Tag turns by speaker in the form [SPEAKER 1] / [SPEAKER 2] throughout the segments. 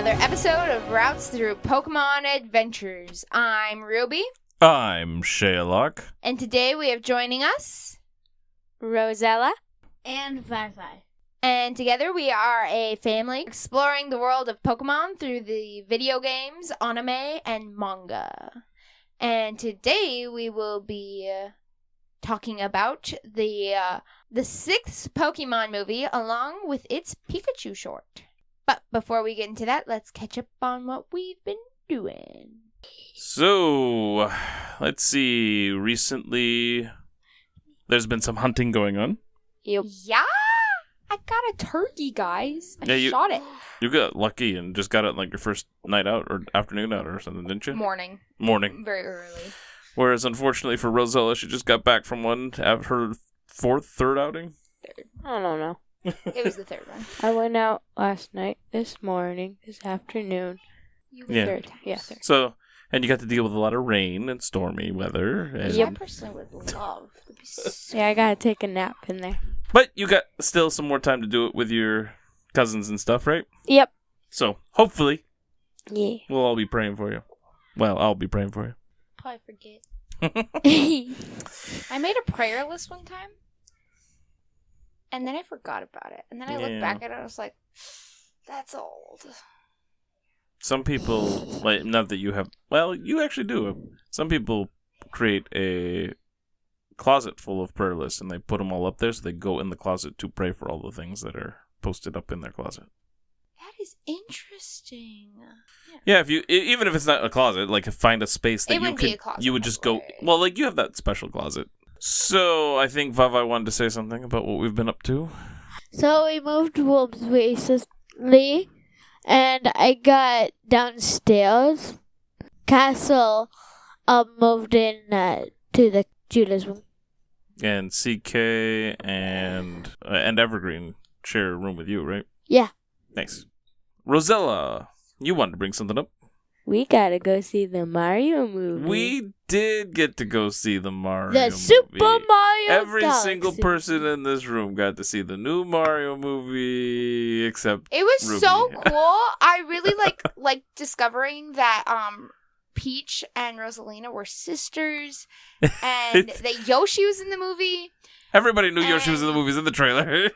[SPEAKER 1] another episode of Routes Through Pokemon Adventures. I'm Ruby.
[SPEAKER 2] I'm Shea Locke.
[SPEAKER 1] And today we have joining us
[SPEAKER 3] Rosella
[SPEAKER 4] and Vi-Vi.
[SPEAKER 1] And together we are a family exploring the world of Pokemon through the video games, anime, and manga. And today we will be talking about the sixth Pokemon movie along with its Pikachu short. But before we get into that, let's catch up on what we've been doing.
[SPEAKER 2] So, let's see. Recently, there's been some hunting going on.
[SPEAKER 3] Yep.
[SPEAKER 1] Yeah, I got a turkey, guys. I
[SPEAKER 2] Yeah,
[SPEAKER 1] shot it.
[SPEAKER 2] You got lucky and just got it like your first night out or afternoon out or something, didn't you?
[SPEAKER 1] Morning. Very early.
[SPEAKER 2] Whereas, unfortunately for Rosella, she just got back from one after her third outing.
[SPEAKER 3] I don't know.
[SPEAKER 1] It was the third one.
[SPEAKER 3] I went out last night, this morning, this afternoon.
[SPEAKER 2] Yeah.
[SPEAKER 3] Third. Yeah, third.
[SPEAKER 2] So, and you got to deal with a lot of rain and stormy weather. And...
[SPEAKER 1] I personally would love to be
[SPEAKER 3] Yeah, I gotta take a nap in there.
[SPEAKER 2] But you got still some more time to do it with your cousins and stuff, right?
[SPEAKER 3] Yep.
[SPEAKER 2] So, hopefully,
[SPEAKER 3] Yeah.
[SPEAKER 2] we'll all be praying for you. Well, I'll be praying for you.
[SPEAKER 1] Probably forget. I made a prayer list one time. And then I forgot about it. And then I looked back at it and I was like, that's old.
[SPEAKER 2] Some people, like, not that you have, well, you actually do. Some people create a closet full of prayer lists and they put them all up there so they go in the closet to pray for all the things that are posted up in their closet.
[SPEAKER 1] That is interesting.
[SPEAKER 2] Yeah, if you, even if it's not a closet, like find a space that you would just go, well, like you have that special closet. So, I think Vi-Vi wanted to say something about what we've been up to.
[SPEAKER 4] So we moved rooms recently, and I got downstairs. Castle moved in to the Judah's room.
[SPEAKER 2] And CK and Evergreen share a room with you, right?
[SPEAKER 4] Yeah.
[SPEAKER 2] Nice. Rosella, you wanted to bring something up.
[SPEAKER 3] We gotta go see the Mario movie.
[SPEAKER 2] We did get to go see the Mario movie.
[SPEAKER 4] The Super Mario
[SPEAKER 2] Every
[SPEAKER 4] Galaxy.
[SPEAKER 2] single person in this room got to see the new Mario movie, except
[SPEAKER 1] It was
[SPEAKER 2] Ruby.
[SPEAKER 1] so cool. I really like discovering that Peach and Rosalina were sisters, and that Yoshi was in the movie.
[SPEAKER 2] Everybody knew Yoshi was in the movies in the trailer.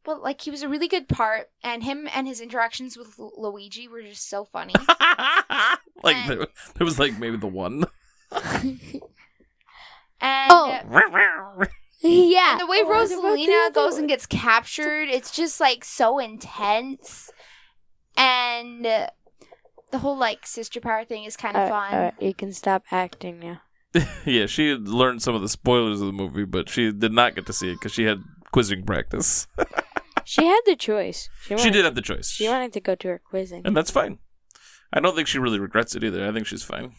[SPEAKER 1] But like he was a really good part, and him and his interactions with Luigi were just so funny.
[SPEAKER 2] Like there was like maybe the one.
[SPEAKER 1] And
[SPEAKER 4] Yeah.
[SPEAKER 1] and the way Rosalina goes and gets captured, it's just like so intense. And the whole like sister power thing is kind of fun.
[SPEAKER 3] You can stop acting now.
[SPEAKER 2] Yeah, she had learned some of the spoilers of the movie, but she did not get to see it because she had quizzing practice.
[SPEAKER 3] She had the choice.
[SPEAKER 2] She did have the choice.
[SPEAKER 3] She wanted to go to her quizzing.
[SPEAKER 2] And that's fine. I don't think she really regrets it either. I think she's fine.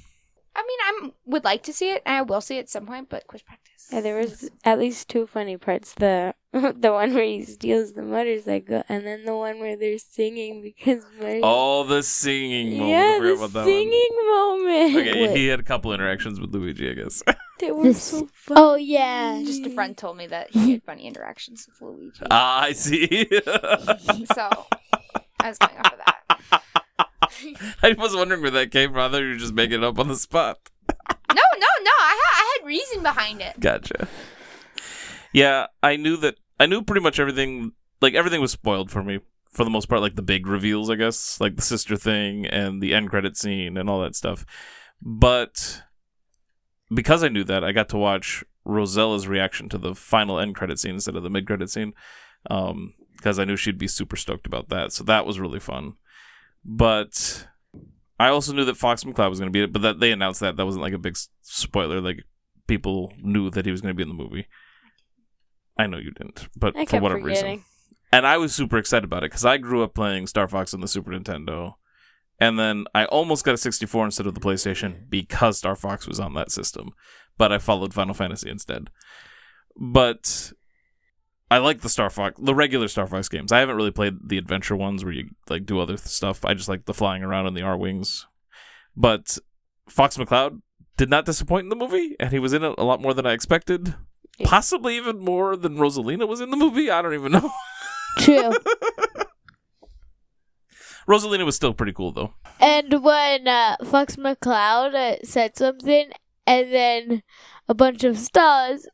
[SPEAKER 1] I mean, I would like to see it, and I will see it at some point, but quiz practice.
[SPEAKER 3] Yeah, there was at least two funny parts. The one where he steals the motorcycle, and then the one where they're singing because Mario...
[SPEAKER 2] Oh, the singing moment.
[SPEAKER 3] Yeah,
[SPEAKER 2] I forgot
[SPEAKER 3] the
[SPEAKER 2] about that
[SPEAKER 3] singing moment.
[SPEAKER 2] one. Okay, he had a couple interactions with Luigi, I guess.
[SPEAKER 3] They were so funny.
[SPEAKER 4] Oh, yeah.
[SPEAKER 1] Just a friend told me that he had funny interactions with Luigi.
[SPEAKER 2] Ah, I see.
[SPEAKER 1] So, I was going off of that.
[SPEAKER 2] I was wondering where that came from. I thought you were just making it up on the spot.
[SPEAKER 1] No. I had reason behind it.
[SPEAKER 2] Gotcha. Yeah, I knew pretty much everything. Like, everything was spoiled for me, for the most part. Like, the big reveals, I guess. Like, the sister thing and the end credit scene and all that stuff. But because I knew that, I got to watch Rosella's reaction to the final end credit scene instead of the mid credit scene. Because I knew she'd be super stoked about that. So that was really fun. But I also knew that Fox McCloud was going to be it, but that they announced that wasn't like a big spoiler. Like, people knew that he was going to be in the movie. I know you didn't, but for whatever reason. And I was super excited about it because I grew up playing Star Fox on the Super Nintendo, and then I almost got a 64 instead of the PlayStation because Star Fox was on that system, but I followed Final Fantasy instead. But I like the regular Star Fox games. I haven't really played the adventure ones where you like do other stuff. I just like the flying around in the R-Wings. But Fox McCloud did not disappoint in the movie, and he was in it a lot more than I expected. Possibly even more than Rosalina was in the movie. I don't even know.
[SPEAKER 4] True.
[SPEAKER 2] Rosalina was still pretty cool, though.
[SPEAKER 4] And when Fox McCloud said something, and then a bunch of stars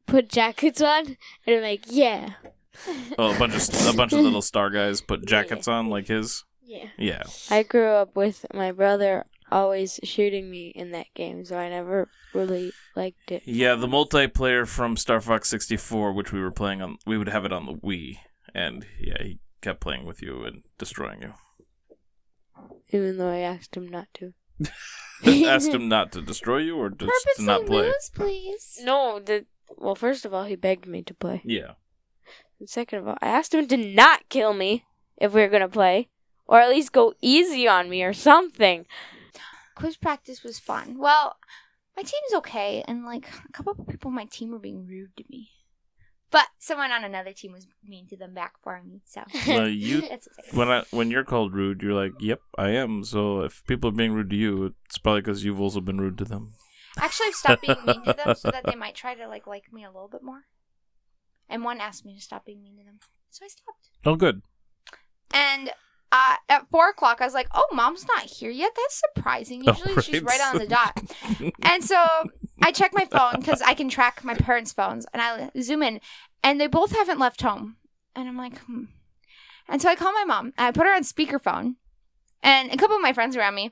[SPEAKER 4] put jackets on, and I'm like, yeah.
[SPEAKER 2] Oh, a bunch of little star guys put jackets on like his.
[SPEAKER 4] Yeah.
[SPEAKER 2] Yeah.
[SPEAKER 3] I grew up with my brother always shooting me in that game, so I never really liked it.
[SPEAKER 2] Yeah, the multiplayer from Star Fox 64, which we were playing on, we would have it on the Wii, and yeah, he kept playing with you and destroying you.
[SPEAKER 3] Even though I asked him not to.
[SPEAKER 2] Asked him not to destroy you or just to not play?
[SPEAKER 1] Lose, please.
[SPEAKER 3] No, well, first of all, he begged me to play.
[SPEAKER 2] Yeah.
[SPEAKER 3] And second of all, I asked him to not kill me if we were going to play. Or at least go easy on me or something.
[SPEAKER 1] Quiz practice was fun. Well, my team's okay, and like a couple of people on my team were being rude to me. But someone on another team was mean to them back for me, so it's okay.
[SPEAKER 2] When you're called rude, you're like, yep, I am. So if people are being rude to you, it's probably because you've also been rude to them.
[SPEAKER 1] Actually, I've stopped being mean to them so that they might try to like me a little bit more. And one asked me to stop being mean to them, so I stopped.
[SPEAKER 2] Oh, good.
[SPEAKER 1] And at 4 o'clock, I was like, oh, Mom's not here yet? That's surprising. Usually she's right on the dot. And so I check my phone because I can track my parents' phones. And I zoom in, and they both haven't left home. And I'm like, And so I call my mom, and I put her on speakerphone. And a couple of my friends around me.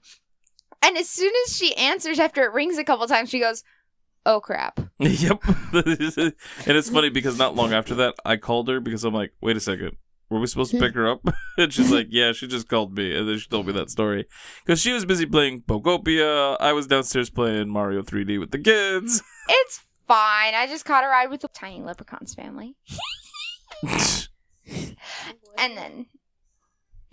[SPEAKER 1] And as soon as she answers after it rings a couple times, she goes, oh, crap.
[SPEAKER 2] Yep. And it's funny because not long after that, I called her because I'm like, wait a second. Were we supposed to pick her up? And she's like, yeah, she just called me. And then she told me that story. Because she was busy playing Pokopia. I was downstairs playing Mario 3D with the kids.
[SPEAKER 1] It's fine. I just caught a ride with the tiny leprechaun's family. And then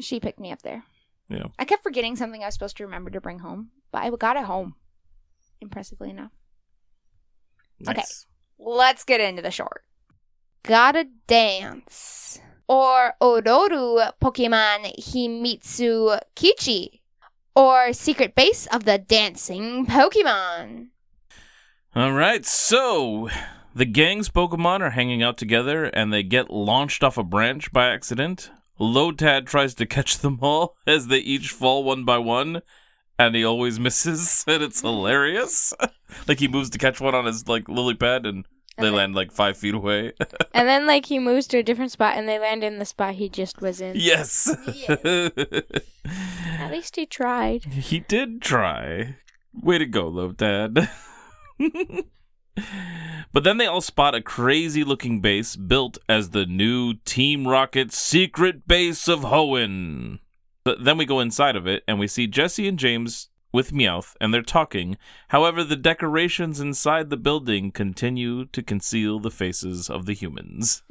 [SPEAKER 1] she picked me up there.
[SPEAKER 2] Yeah.
[SPEAKER 1] I kept forgetting something I was supposed to remember to bring home. But I got it home. Impressively enough.
[SPEAKER 2] Nice.
[SPEAKER 1] Okay. Let's get into the short. Gotta dance. Or Ororu Pokemon Himitsu Kichi. Or Secret Base of the Dancing Pokemon.
[SPEAKER 2] Alright, so the gang's Pokemon are hanging out together and they get launched off a branch by accident. Lotad tries to catch them all as they each fall one by one. And he always misses, and it's hilarious. Like he moves to catch one on his like lily pad and they land like 5 feet away.
[SPEAKER 3] And then like he moves to a different spot and they land in the spot he just was in.
[SPEAKER 2] Yes.
[SPEAKER 3] At least he tried.
[SPEAKER 2] He did try. Way to go, Lotad. But then they all spot a crazy looking base built as the new Team Rocket's secret base of Hoenn. But then we go inside of it and we see Jesse and James with Meowth, and they're talking. However, the decorations inside the building continue to conceal the faces of the humans.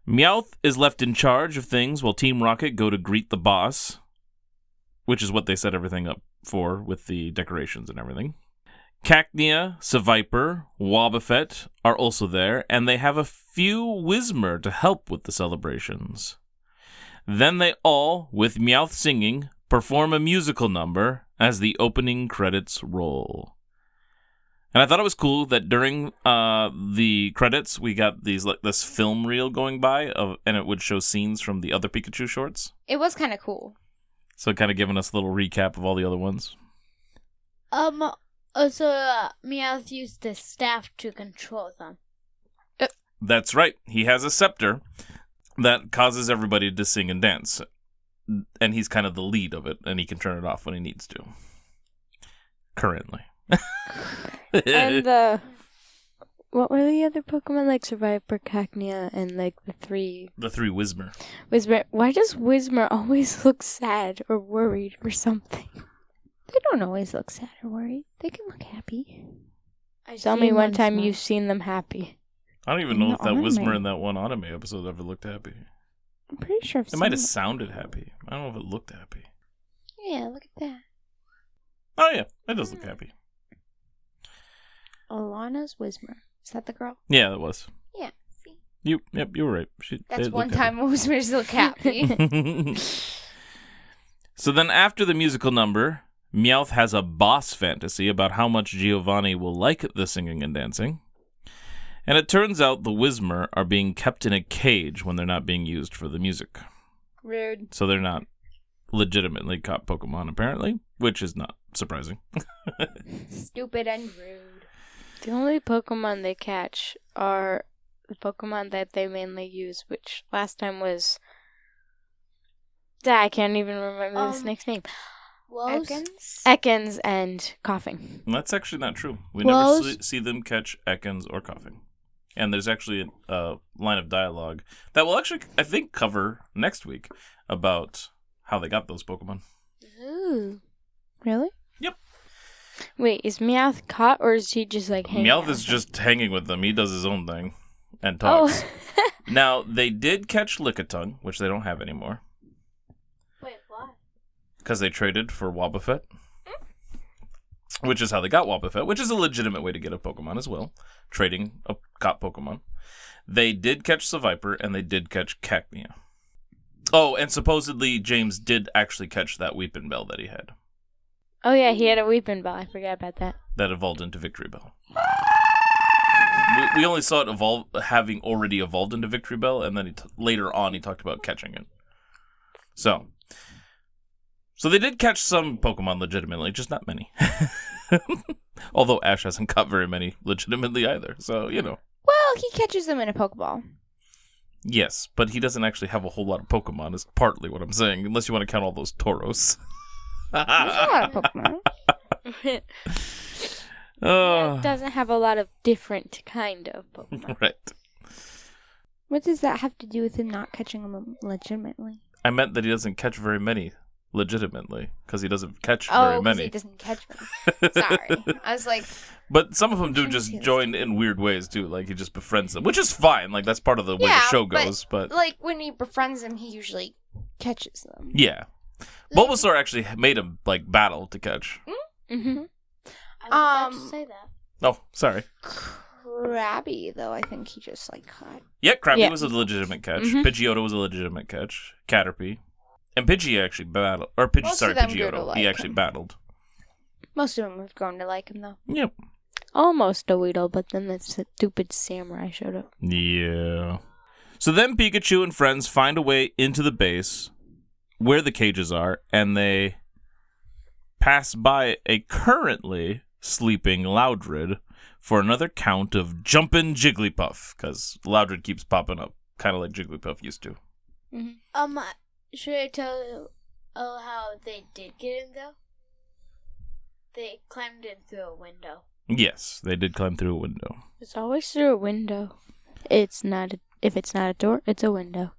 [SPEAKER 2] Meowth is left in charge of things while Team Rocket go to greet the boss, which is what they set everything up for with the decorations and everything. Cacnea, Seviper, Wobbuffet are also there, and they have a few Whismur to help with the celebrations. Then they all, with Meowth singing, perform a musical number as the opening credits roll. And I thought it was cool that during the credits, we got this film reel going by, and it would show scenes from the other Pikachu shorts.
[SPEAKER 1] It was kind of cool.
[SPEAKER 2] So kind of giving us a little recap of all the other ones.
[SPEAKER 4] Also, Meowth used the staff to control them.
[SPEAKER 2] That's right. He has a scepter that causes everybody to sing and dance. And he's kind of the lead of it, and he can turn it off when he needs to. Currently.
[SPEAKER 3] And what were the other Pokemon? Like Survivor, Cacnea, and like the three
[SPEAKER 2] Whismur.
[SPEAKER 3] Whismur. Why does Whismur always look sad or worried or something?
[SPEAKER 1] They don't always look sad or worried. They can look happy.
[SPEAKER 3] Tell me one time you've seen them happy.
[SPEAKER 2] I don't even know if that Whismur in that one anime episode ever looked happy.
[SPEAKER 1] I'm pretty sure
[SPEAKER 2] it might have sounded happy. I don't know if it looked happy.
[SPEAKER 1] Yeah, look at that.
[SPEAKER 2] Oh yeah, it does look happy.
[SPEAKER 1] Alana's Whismur. Is that the girl?
[SPEAKER 2] Yeah, that was.
[SPEAKER 1] Yeah, see?
[SPEAKER 2] You were right.
[SPEAKER 1] That's one time Whismur's look happy.
[SPEAKER 2] So then after the musical number, Meowth has a boss fantasy about how much Giovanni will like the singing and dancing. And it turns out the Whismur are being kept in a cage when they're not being used for the music.
[SPEAKER 1] Rude.
[SPEAKER 2] So they're not legitimately caught Pokemon, apparently, which is not surprising.
[SPEAKER 1] Stupid and rude.
[SPEAKER 3] The only Pokemon they catch are the Pokemon that they mainly use, which last time was... I can't even remember the snake's name. Ekans and Coughing.
[SPEAKER 2] That's actually not true. We
[SPEAKER 4] Woes?
[SPEAKER 2] never see them catch Ekans or Coughing. And there's actually a line of dialogue that will actually, I think, cover next week about how they got those Pokemon.
[SPEAKER 3] Ooh. Really?
[SPEAKER 2] Yep.
[SPEAKER 3] Wait, is Meowth caught or is he just like hanging
[SPEAKER 2] Meowth
[SPEAKER 3] out?
[SPEAKER 2] is just hanging with them. He does his own thing and talks.
[SPEAKER 3] Oh.
[SPEAKER 2] Now, they did catch Lickitung, which they don't have anymore.
[SPEAKER 4] Wait, what?
[SPEAKER 2] Because they traded for Wobbuffet. Which is how they got Wobbuffet, which is a legitimate way to get a Pokemon as well. Trading a caught Pokemon. They did catch Seviper, and they did catch Cacnea. Oh, and supposedly James did actually catch that Weepin' Bell that he had.
[SPEAKER 3] Oh yeah, he had a Weepin' Bell. I forgot about that.
[SPEAKER 2] That evolved into Victory Bell. We only saw it having already evolved into Victory Bell, and then later on he talked about catching it. So they did catch some Pokemon legitimately, just not many. Although Ash hasn't caught very many legitimately either, so, you know.
[SPEAKER 1] Well, he catches them in a Pokeball.
[SPEAKER 2] Yes, but he doesn't actually have a whole lot of Pokemon, is partly what I'm saying, unless you want to count all those Tauros.
[SPEAKER 1] There's a lot of Pokemon.
[SPEAKER 3] It doesn't have a lot of different kind of Pokemon.
[SPEAKER 2] Right.
[SPEAKER 1] What does that have to do with him not catching them legitimately?
[SPEAKER 2] I meant that he doesn't catch very many legitimately, because he doesn't catch very many.
[SPEAKER 1] He doesn't catch them. Sorry. I was like...
[SPEAKER 2] But some of them do just join in weird ways, too. Like, he just befriends them, which is fine. Like, that's part of the way the show goes, but...
[SPEAKER 1] Like, when he befriends them, he usually catches them.
[SPEAKER 2] Yeah. Bulbasaur actually made him, like, battle to catch.
[SPEAKER 3] Mm-hmm.
[SPEAKER 4] I was about to say that.
[SPEAKER 2] Oh, sorry.
[SPEAKER 1] Krabby, though, I think he just, like, caught.
[SPEAKER 2] Yeah, Krabby was a legitimate catch.
[SPEAKER 3] Mhm.
[SPEAKER 2] Pidgeotto was a legitimate catch. Caterpie. And Pidgey actually battled. Or Pidgeotto. He actually battled.
[SPEAKER 1] Most of them have grown to like him, though.
[SPEAKER 2] Yep.
[SPEAKER 3] Almost a Weedle, but then that stupid samurai showed up.
[SPEAKER 2] Yeah. So then Pikachu and friends find a way into the base where the cages are, and they pass by a currently sleeping Loudred for another count of jumpin' Jigglypuff, because Loudred keeps popping up, kind of like Jigglypuff used to.
[SPEAKER 4] Mm-hmm. Should I tell you how they did get in, though? They climbed in through a window.
[SPEAKER 2] Yes, they did climb through a window.
[SPEAKER 3] It's always through a window. If it's not a door, it's a window.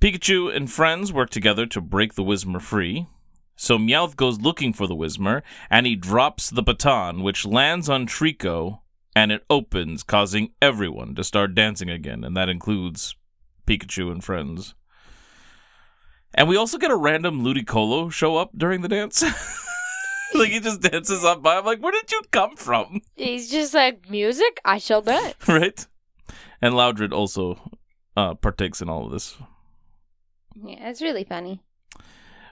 [SPEAKER 2] Pikachu and friends work together to break the Whismur free. So Meowth goes looking for the Whismur, and he drops the baton, which lands on Trico, and it opens, causing everyone to start dancing again, and that includes Pikachu and friends. And we also get a random Ludicolo show up during the dance. Like, he just dances up by. I'm like, where did you come from?
[SPEAKER 3] He's just like, music, I shall dance.
[SPEAKER 2] Right? And Loudred also partakes in all of this.
[SPEAKER 1] Yeah, it's really funny.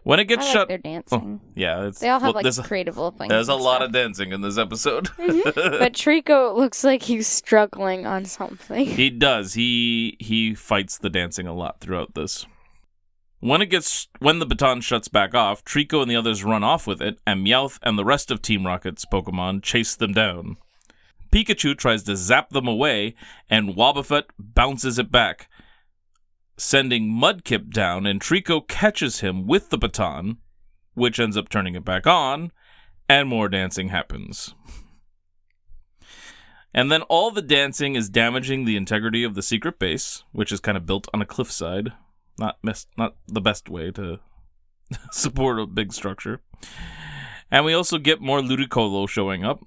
[SPEAKER 2] When it gets
[SPEAKER 1] I like
[SPEAKER 2] shut...
[SPEAKER 1] their dancing.
[SPEAKER 2] Yeah.
[SPEAKER 1] They all have,
[SPEAKER 2] there's
[SPEAKER 1] creative little things.
[SPEAKER 2] There's a
[SPEAKER 1] and
[SPEAKER 2] lot
[SPEAKER 1] stuff.
[SPEAKER 2] of dancing in this episode.
[SPEAKER 3] But Trico looks like he's struggling on something.
[SPEAKER 2] He does. He fights the dancing a lot throughout this. When the baton shuts back off, Trico and the others run off with it, and Meowth and the rest of Team Rocket's Pokemon chase them down. Pikachu tries to zap them away, and Wobbuffet bounces it back, sending Mudkip down, and Trico catches him with the baton, which ends up turning it back on, and more dancing happens. And then all the dancing is damaging the integrity of the secret base, which is kind of built on a cliffside. Not the best way to support a big structure. And we also get more Ludicolo showing up.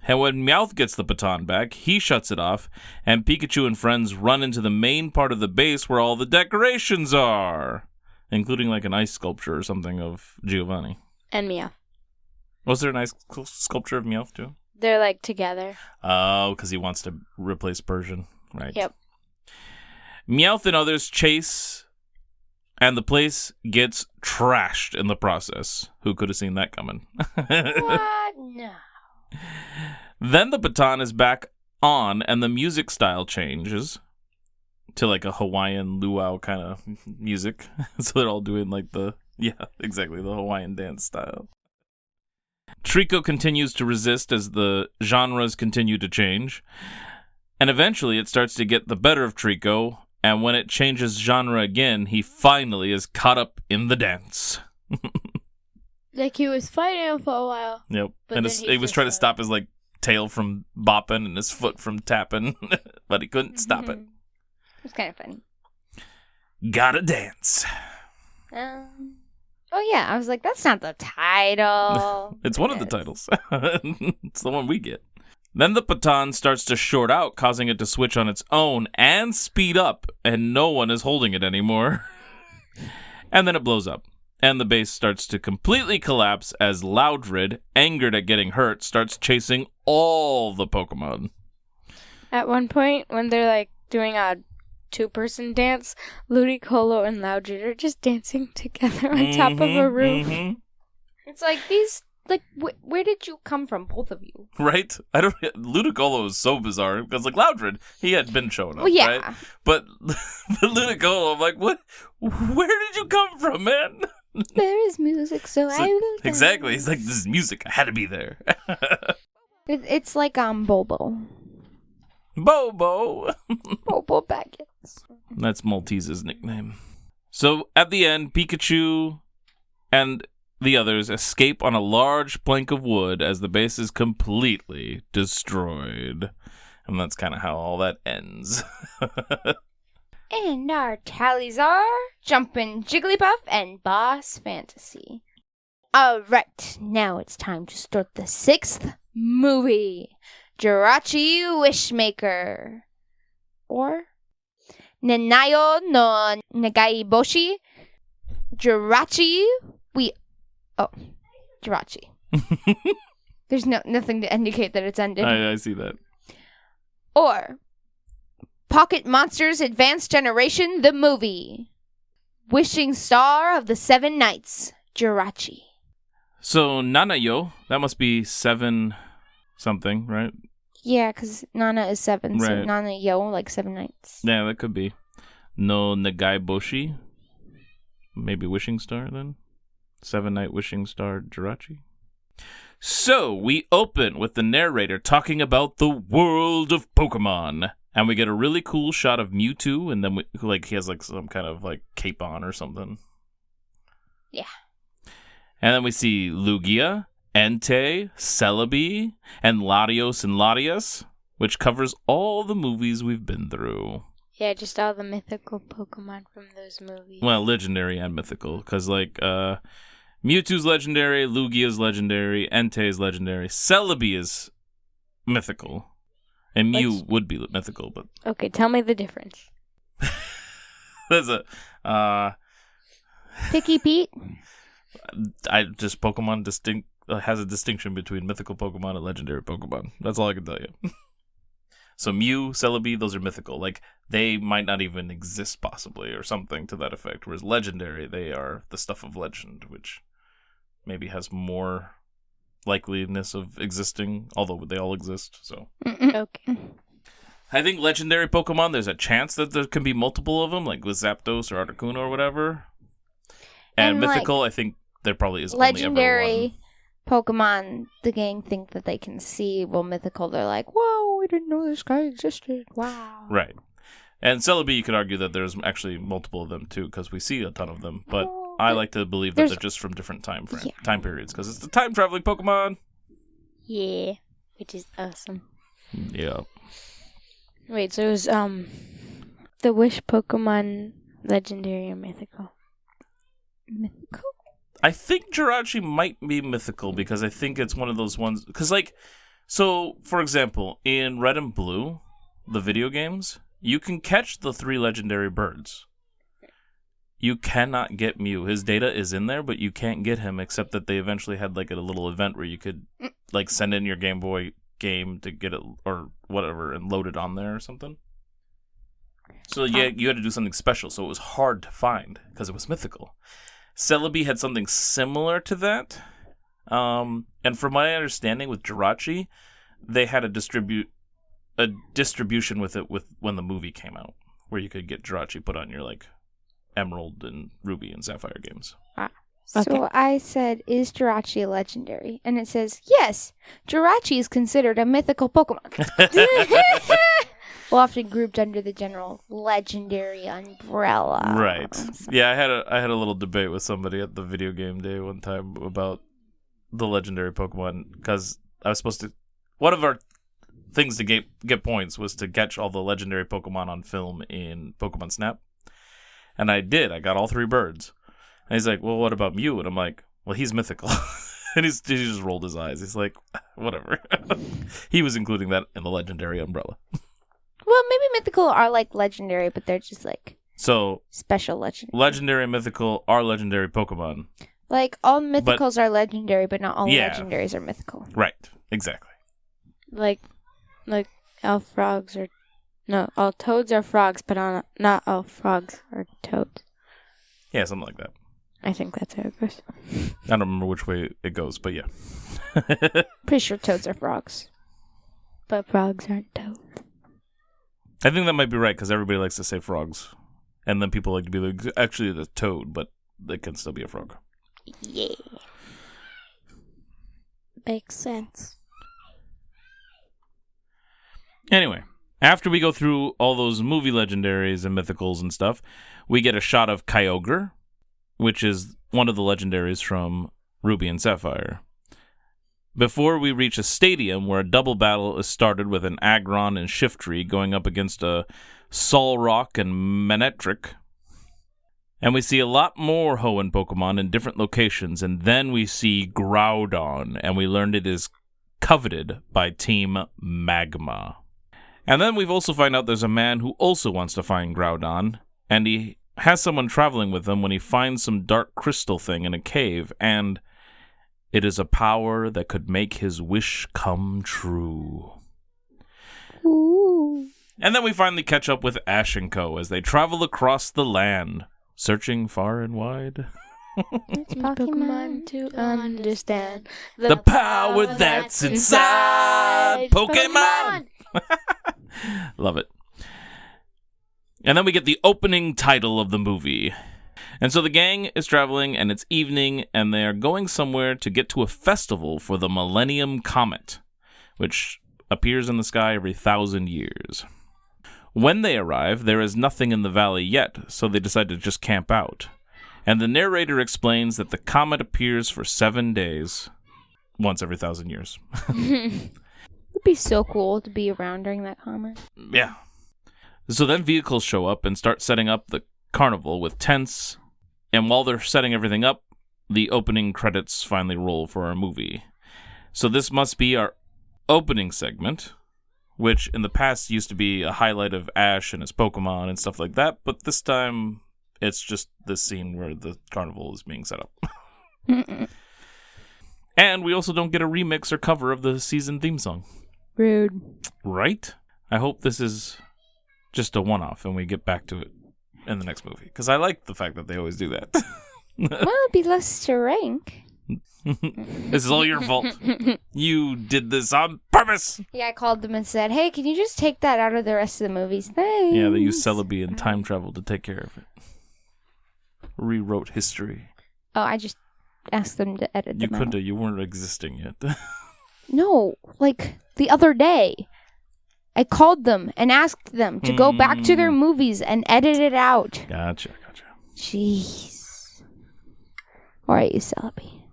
[SPEAKER 2] And when Meowth gets the baton back, he shuts it off, and Pikachu and friends run into the main part of the base where all the decorations are, including like an ice sculpture or something of Giovanni.
[SPEAKER 3] And Meowth.
[SPEAKER 2] Was there an ice sculpture of Meowth too?
[SPEAKER 3] They're like together.
[SPEAKER 2] Oh, because he wants to replace Persian. Right.
[SPEAKER 3] Yep.
[SPEAKER 2] Meowth and others chase, and the place gets trashed in the process. Who could have seen that coming?
[SPEAKER 1] What? No.
[SPEAKER 2] Then the baton is back on, and the music style changes. to like a Hawaiian luau kind of music. So they're all doing like the Hawaiian dance style. Trico continues to resist as the genres continue to change. And eventually it starts to get the better of Trico, and when it changes genre again, he finally is caught up in the dance.
[SPEAKER 4] Like he was fighting him for a while.
[SPEAKER 2] Yep.
[SPEAKER 4] But
[SPEAKER 2] And
[SPEAKER 4] then
[SPEAKER 2] he was trying to stop his like tail from bopping and his foot from tapping, but he couldn't stop it.
[SPEAKER 1] It's kind of funny.
[SPEAKER 2] Gotta dance.
[SPEAKER 1] Oh yeah, I was like, that's not the title.
[SPEAKER 2] It's one of the titles. It's the one we get. Then the baton starts to short out, causing it to switch on its own and speed up, and no one is holding it anymore. And then it blows up, and the base starts to completely collapse as Loudred, angered at getting hurt, starts chasing all the Pokemon.
[SPEAKER 3] At one point, when they're like doing a 2-person dance, Ludicolo and Loudred are just dancing together on top of a roof.
[SPEAKER 2] Mm-hmm.
[SPEAKER 1] It's like these. Like, where did you come from, both of you?
[SPEAKER 2] Right? Ludicolo is so bizarre, because, like, Loudred, he had been showing up,
[SPEAKER 1] Well, yeah.
[SPEAKER 2] right? But Ludicolo, I'm like, what? Where did you come from, man?
[SPEAKER 1] There is music, so I will dance.
[SPEAKER 2] Exactly. He's like, this is music. I had to be there.
[SPEAKER 1] It's like, Bobo.
[SPEAKER 2] Bobo.
[SPEAKER 1] Bobo Baggins.
[SPEAKER 2] That's Maltese's nickname. So, at the end, Pikachu and the others escape on a large plank of wood as the base is completely destroyed. And that's kind of how all that ends.
[SPEAKER 1] And our tallies are Jumpin' Jigglypuff and Boss Fantasy. Alright, now it's time to start the 6th movie. Jirachi Wishmaker. Or Nenayo no Negaiboshi. Jirachi Jirachi. There's nothing to indicate that it's ended.
[SPEAKER 2] I see that.
[SPEAKER 1] Or Pocket Monsters Advanced Generation, the movie. Wishing Star of the 7 Knights, Jirachi.
[SPEAKER 2] So, Nanayo, that must be 7 something, right?
[SPEAKER 1] Yeah, because Nana is 7, so
[SPEAKER 2] Right.
[SPEAKER 1] Nana Yo, like 7 Knights.
[SPEAKER 2] Yeah, that could be. No Nagai Boshi. Maybe Wishing Star, then? 7-Night Wishing Star Jirachi. So, we open with the narrator talking about the world of Pokemon. And we get a really cool shot of Mewtwo, and then he has like some kind of like cape on or something.
[SPEAKER 1] Yeah.
[SPEAKER 2] And then we see Lugia, Entei, Celebi, and Latios and Latias, which covers all the movies we've been through.
[SPEAKER 3] Yeah, just all the mythical Pokemon from those movies.
[SPEAKER 2] Well, legendary and mythical, because like Mewtwo's legendary, Lugia's legendary, Entei's legendary, Celebi is mythical, and Mew would be mythical, but
[SPEAKER 3] Okay, tell me the difference.
[SPEAKER 2] there's a
[SPEAKER 1] Picky Pete.
[SPEAKER 2] Pokemon has a distinction between mythical Pokemon and legendary Pokemon. That's all I can tell you. So Mew, Celebi, those are mythical. Like, they might not even exist, possibly, or something to that effect. Whereas legendary, they are the stuff of legend, which maybe has more likeliness of existing, although they all exist, so.
[SPEAKER 3] Okay.
[SPEAKER 2] I think legendary Pokemon, there's a chance that there can be multiple of them, like with Zapdos or Articuno or whatever. And mythical, I think there probably is
[SPEAKER 1] legendary
[SPEAKER 2] only ever one.
[SPEAKER 1] Pokemon, the gang think that they can see. Well, mythical, they're like, whoa, we didn't know this guy existed. Wow.
[SPEAKER 2] Right. And Celebi, you could argue that there's actually multiple of them, too, because we see a ton of them. But I like to believe that they're just from different time periods, because it's the time-traveling Pokemon.
[SPEAKER 3] Yeah, which is awesome.
[SPEAKER 2] Yeah.
[SPEAKER 3] Wait, so it was, the Wish Pokemon legendary or mythical?
[SPEAKER 1] Mythical?
[SPEAKER 2] I think Jirachi might be mythical, because I think it's one of those ones... Because, like, so, for example, in Red and Blue, the video games, you can catch the 3 legendary birds. You cannot get Mew. His data is in there, but you can't get him, except that they eventually had, like, a little event where you could, like, send in your Game Boy game to get it, or whatever, and load it on there or something. So, yeah, you had to do something special, so it was hard to find, because it was mythical. Celebi had something similar to that. And from my understanding with Jirachi, they had a distribution with it when the movie came out. where you could get Jirachi put on your like Emerald and Ruby and Sapphire games.
[SPEAKER 1] So
[SPEAKER 3] Okay.
[SPEAKER 1] I said, is Jirachi a legendary? And it says, yes, Jirachi is considered a mythical Pokemon. Often grouped under the general legendary umbrella.
[SPEAKER 2] Right. Yeah, I had a little debate with somebody at the video game day one time about the legendary Pokemon, because I was supposed to... One of our things to get points was to catch all the legendary Pokemon on film in Pokemon Snap. And I did. I got all 3 birds. And he's like, well, what about Mew? And I'm like, well, he's mythical. And he just rolled his eyes. He's like, whatever. He was including that in the legendary umbrella.
[SPEAKER 1] Well, maybe mythical are like legendary, but they're just like
[SPEAKER 2] So,
[SPEAKER 1] special legendary.
[SPEAKER 2] legendary and mythical are legendary Pokemon.
[SPEAKER 1] Like all mythicals are legendary, but not all
[SPEAKER 2] Yeah.
[SPEAKER 1] legendaries are mythical.
[SPEAKER 2] Right. Exactly.
[SPEAKER 3] Like all frogs are... No, all toads are frogs, but not all frogs are toads.
[SPEAKER 2] Yeah, something like that.
[SPEAKER 3] I think that's how it goes.
[SPEAKER 2] I don't remember which way it goes, but yeah.
[SPEAKER 1] Pretty sure toads are frogs.
[SPEAKER 3] But frogs aren't toads.
[SPEAKER 2] I think that might be right, because everybody likes to say frogs. And then people like to be like, actually, it's a toad, but it can still be a frog.
[SPEAKER 1] Yeah.
[SPEAKER 4] Makes sense.
[SPEAKER 2] Anyway, after we go through all those movie legendaries and mythicals and stuff, we get a shot of Kyogre, which is one of the legendaries from Ruby and Sapphire. Before we reach a stadium where a double battle is started with an Aggron and Shiftry going up against a Solrock and Manectric. And we see a lot more Hoenn Pokemon in different locations, and then we see Groudon, and we learned it is coveted by Team Magma. And then we've also found out there's a man who also wants to find Groudon, and he has someone traveling with him when he finds some dark crystal thing in a cave, and it is a power that could make his wish come true.
[SPEAKER 4] Ooh.
[SPEAKER 2] And then we finally catch up with Ash and Co. as they travel across the land, searching far and wide.
[SPEAKER 1] It's
[SPEAKER 3] Pokemon to understand
[SPEAKER 2] The power that's inside Pokemon! Love it. And then we get the opening title of the movie. And so the gang is traveling, and it's evening, and they are going somewhere to get to a festival for the Millennium Comet, which appears in the sky every 1,000 years. When they arrive, there is nothing in the valley yet, so they decide to just camp out. And the narrator explains that the comet appears for 7 days, once every 1,000 years.
[SPEAKER 1] It would be so cool to be around during that comment.
[SPEAKER 2] Yeah. So then vehicles show up and start setting up the carnival with tents, and while they're setting everything up, the opening credits finally roll for our movie. So this must be our opening segment, which in the past used to be a highlight of Ash and his Pokemon and stuff like that, but this time it's just this scene where the carnival is being set up. And we also don't get a remix or cover of the season theme song.
[SPEAKER 3] Rude.
[SPEAKER 2] Right? I hope this is just a one-off and we get back to it in the next movie, because I like the fact that they always do that.
[SPEAKER 1] Well, it'd be less to rank.
[SPEAKER 2] This is all your fault. You did this on purpose.
[SPEAKER 1] Yeah, I called them and said, hey, can you just take that out of the rest of the movies? Thanks.
[SPEAKER 2] Yeah, they used Celebi and time travel to take care of it. Rewrote history.
[SPEAKER 1] Oh, I just asked them to edit
[SPEAKER 2] You
[SPEAKER 1] them
[SPEAKER 2] couldn't.
[SPEAKER 1] out.
[SPEAKER 2] You weren't existing yet.
[SPEAKER 1] No, like the other day. I called them and asked them to go back to their movies and edit it out.
[SPEAKER 2] Gotcha.
[SPEAKER 1] Jeez. All right, you Celebi.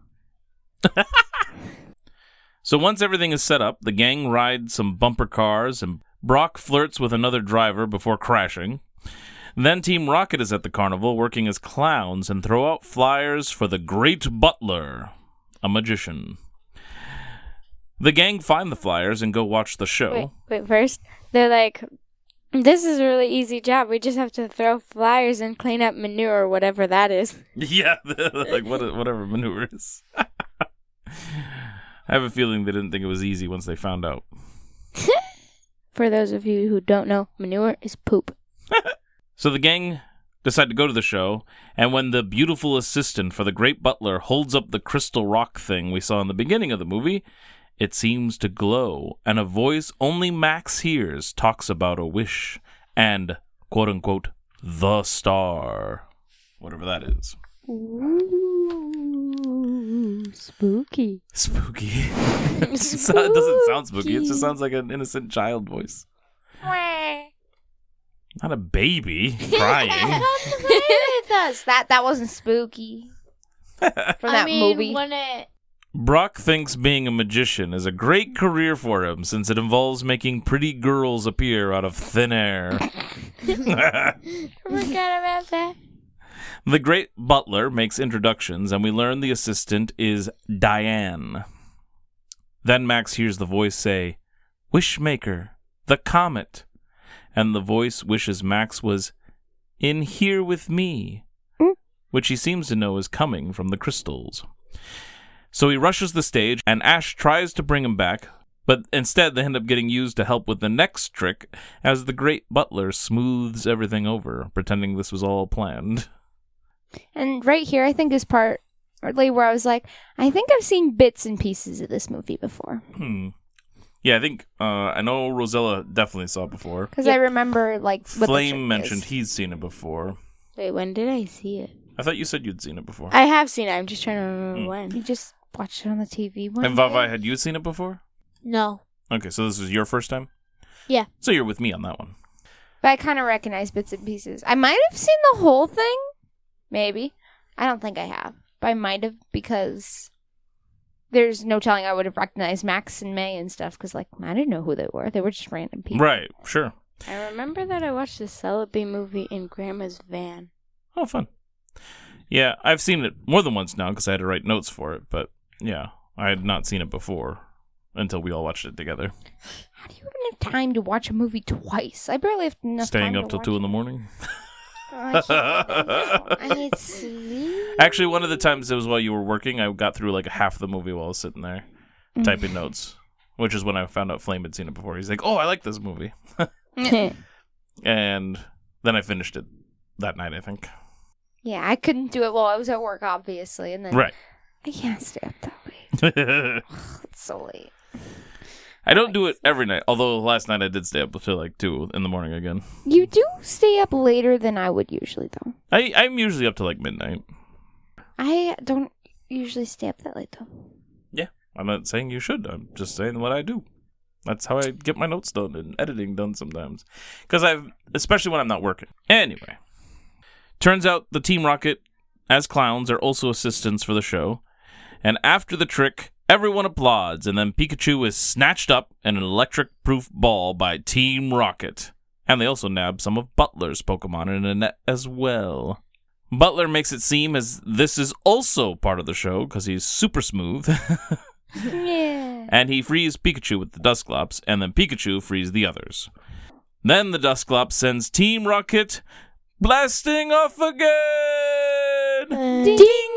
[SPEAKER 2] So once everything is set up, the gang rides some bumper cars, and Brock flirts with another driver before crashing. Then Team Rocket is at the carnival working as clowns and throw out flyers for the Great Butler, a magician. The gang find the flyers and go watch the show.
[SPEAKER 3] Wait, first, they're like, this is a really easy job. We just have to throw flyers and clean up manure or whatever that is.
[SPEAKER 2] Yeah, like whatever manure is. I have a feeling they didn't think it was easy once they found out.
[SPEAKER 3] For those of you who don't know, manure is poop.
[SPEAKER 2] So the gang decide to go to the show, and when the beautiful assistant for the Great Butler holds up the crystal rock thing we saw in the beginning of the movie, it seems to glow, and a voice only Max hears talks about a wish and, quote-unquote, the star. Whatever that is.
[SPEAKER 3] Ooh, spooky.
[SPEAKER 2] Spooky. It doesn't sound spooky. It just sounds like an innocent child voice. Not a baby crying.
[SPEAKER 1] It does. That wasn't spooky. From that movie.
[SPEAKER 4] When it...
[SPEAKER 2] Brock thinks being a magician is a great career for him since it involves making pretty girls appear out of thin air.
[SPEAKER 4] Forgot about that.
[SPEAKER 2] The great butler makes introductions, and we learn the assistant is Diane. Then Max hears the voice say, Wishmaker, the comet. And the voice wishes Max was in here with me, which he seems to know is coming from the crystals. So he rushes the stage, and Ash tries to bring him back, but instead they end up getting used to help with the next trick as the great butler smooths everything over, pretending this was all planned.
[SPEAKER 1] And right here, I think is part where I was like, I think I've seen bits and pieces of this movie before.
[SPEAKER 2] Yeah, I think, I know Rosella definitely saw it before.
[SPEAKER 1] Because I remember, like, what
[SPEAKER 2] Flame mentioned he's seen it before.
[SPEAKER 3] Wait, when did I see it?
[SPEAKER 2] I thought you said you'd seen it before.
[SPEAKER 3] I have seen it. I'm just trying to remember when.
[SPEAKER 1] You just watched it on the TV one
[SPEAKER 2] And Vi-Vi, had you seen it before?
[SPEAKER 4] No.
[SPEAKER 2] Okay, so this is your first time?
[SPEAKER 4] Yeah.
[SPEAKER 2] So you're with me on that one.
[SPEAKER 1] But I kind of recognize bits and pieces. I might have seen the whole thing. Maybe. I don't think I have. But I might have because there's no telling I would have recognized Max and May and stuff because, like, I didn't know who they were. They were just random people.
[SPEAKER 2] Right, sure.
[SPEAKER 3] I remember that I watched the Celebi movie in Grandma's van.
[SPEAKER 2] Oh, fun. Yeah, I've seen it more than once now because I had to write notes for it. But, yeah, I had not seen it before until we all watched it together.
[SPEAKER 1] How do you even have time to watch a movie twice? I barely have enough time
[SPEAKER 2] Staying up till 2 in the morning.
[SPEAKER 1] I need sleep.
[SPEAKER 2] Actually, one of the times it was while you were working, I got through like half the movie while I was sitting there typing notes, which is when I found out Flame had seen it before. He's like, oh, I like this movie. And then I finished it that night, I think.
[SPEAKER 1] Yeah, I couldn't do it while I was at work, obviously. And then
[SPEAKER 2] Right.
[SPEAKER 1] I can't stay up that late. It's so late.
[SPEAKER 2] I don't do it every night, although last night I did stay up until like 2 in the morning again.
[SPEAKER 1] You do stay up later than I would usually, though.
[SPEAKER 2] I'm usually up to like midnight.
[SPEAKER 1] I don't usually stay up that late, though.
[SPEAKER 2] Yeah, I'm not saying you should. I'm just saying what I do. That's how I get my notes done and editing done sometimes. Because especially when I'm not working. Anyway. Turns out the Team Rocket, as clowns, are also assistants for the show. And after the trick, everyone applauds, and then Pikachu is snatched up in an electric-proof ball by Team Rocket. And they also nab some of Butler's Pokemon in a net as well. Butler makes it seem as this is also part of the show, because he's super smooth.
[SPEAKER 1] Yeah.
[SPEAKER 2] And he frees Pikachu with the Dusclops, and then Pikachu frees the others. Then the Dusclops sends Team Rocket blasting off again!
[SPEAKER 1] Ding!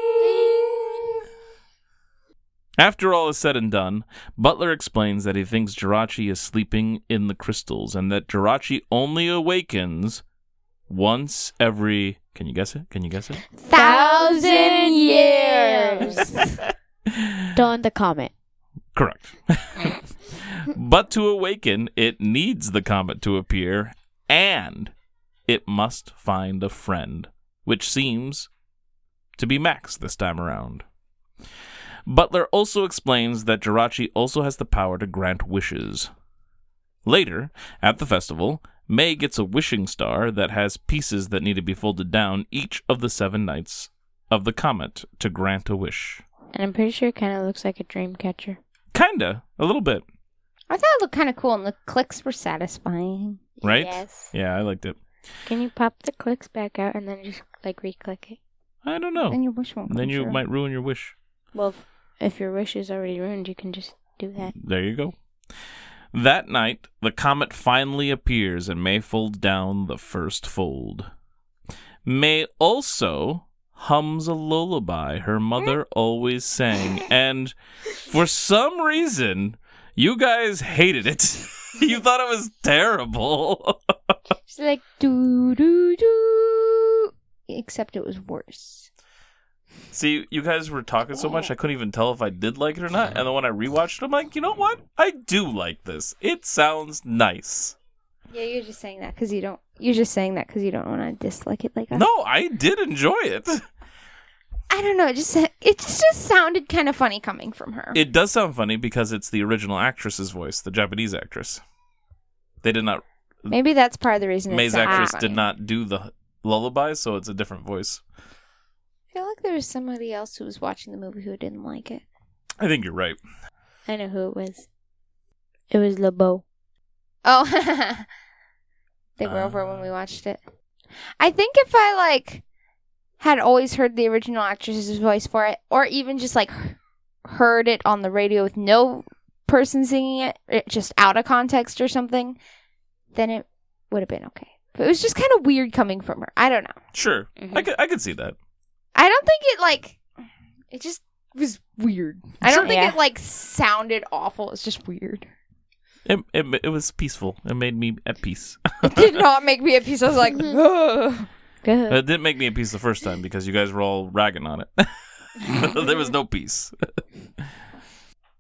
[SPEAKER 2] After all is said and done, Butler explains that he thinks Jirachi is sleeping in the crystals, and that Jirachi only awakens once every... Can you guess it?
[SPEAKER 1] 1,000 years!
[SPEAKER 4] Dawn the Comet.
[SPEAKER 2] Correct. But to awaken, it needs the comet to appear, and it must find a friend, which seems to be Max this time around. Butler also explains that Jirachi also has the power to grant wishes. Later, at the festival, May gets a wishing star that has pieces that need to be folded down each of the 7 nights of the comet to grant a wish.
[SPEAKER 3] And I'm pretty sure it kind of looks like a dream catcher.
[SPEAKER 2] Kinda, a little bit.
[SPEAKER 1] I thought it looked kind of cool, and the clicks were satisfying.
[SPEAKER 2] Right?
[SPEAKER 4] Yes.
[SPEAKER 2] Yeah, I liked it.
[SPEAKER 3] Can you pop the clicks back out and then just, like, re-click it?
[SPEAKER 2] I don't know.
[SPEAKER 1] Then your wish won't come
[SPEAKER 2] Then you
[SPEAKER 1] true.
[SPEAKER 2] might ruin your wish.
[SPEAKER 3] Well, if your wish is already ruined, you can just do that.
[SPEAKER 2] There you go. That night, the comet finally appears and May folds down the first fold. May also hums a lullaby her mother always sang, and for some reason, you guys hated it. You thought it was terrible.
[SPEAKER 1] She's like, doo-doo-doo. Except it was worse.
[SPEAKER 2] See, you guys were talking so much, I couldn't even tell if I did like it or not. And then when I rewatched it, I'm like, you know what? I do like this. It sounds nice.
[SPEAKER 1] Yeah, you're just saying that because you don't You're just saying that because you don't want to dislike it like us.
[SPEAKER 2] No, I did enjoy it.
[SPEAKER 1] I don't know. It just sounded kind of funny coming from her.
[SPEAKER 2] It does sound funny because it's the original actress's voice, the Japanese actress. They did not.
[SPEAKER 1] Maybe that's part of the reason.
[SPEAKER 2] May's actress
[SPEAKER 1] funny.
[SPEAKER 2] did not do the lullaby, so it's a different voice.
[SPEAKER 1] I feel like there was somebody else who was watching the movie who didn't like it.
[SPEAKER 2] I think you're right.
[SPEAKER 4] I know who it was. It was LeBeau.
[SPEAKER 1] Oh, they were over when we watched it. I think if I had always heard the original actress's voice for it, or even just heard it on the radio with no person singing it just out of context or something, then it would have been okay. But it was just kind of weird coming from her. I don't know.
[SPEAKER 2] Sure.
[SPEAKER 1] Mm-hmm.
[SPEAKER 2] I could see that.
[SPEAKER 1] I don't think it just was weird. I don't think it sounded awful. It's just weird.
[SPEAKER 2] It was peaceful. It made me at peace.
[SPEAKER 1] It did not make me at peace. I was like, ugh.
[SPEAKER 2] It didn't make me at peace the first time because you guys were all ragging on it. There was no peace.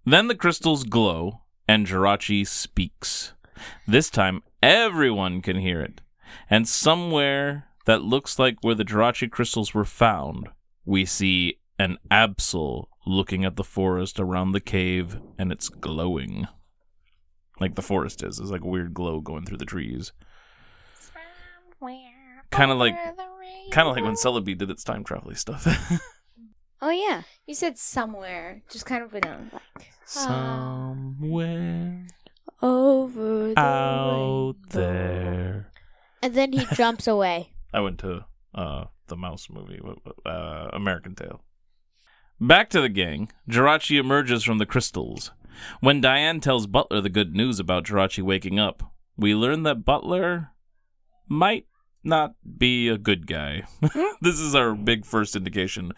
[SPEAKER 2] Then the crystals glow and Jirachi speaks. This time everyone can hear it. And somewhere that looks like where the Jirachi crystals were found, we see an Absol looking at the forest around the cave, and it's glowing. Like the forest is. There's like a weird glow going through the trees. Kind of like when Celebi did its time travel stuff.
[SPEAKER 4] Oh, yeah.
[SPEAKER 1] You said somewhere. Just kind of
[SPEAKER 2] Somewhere
[SPEAKER 4] over the
[SPEAKER 2] out
[SPEAKER 4] rainbow.
[SPEAKER 2] there.
[SPEAKER 4] And then he jumps away.
[SPEAKER 2] I went to the mouse movie, American Tail. Back to the gang. Jirachi emerges from the crystals. When Diane tells Butler the good news about Jirachi waking up, we learn that Butler might not be a good guy. This is our big first indication,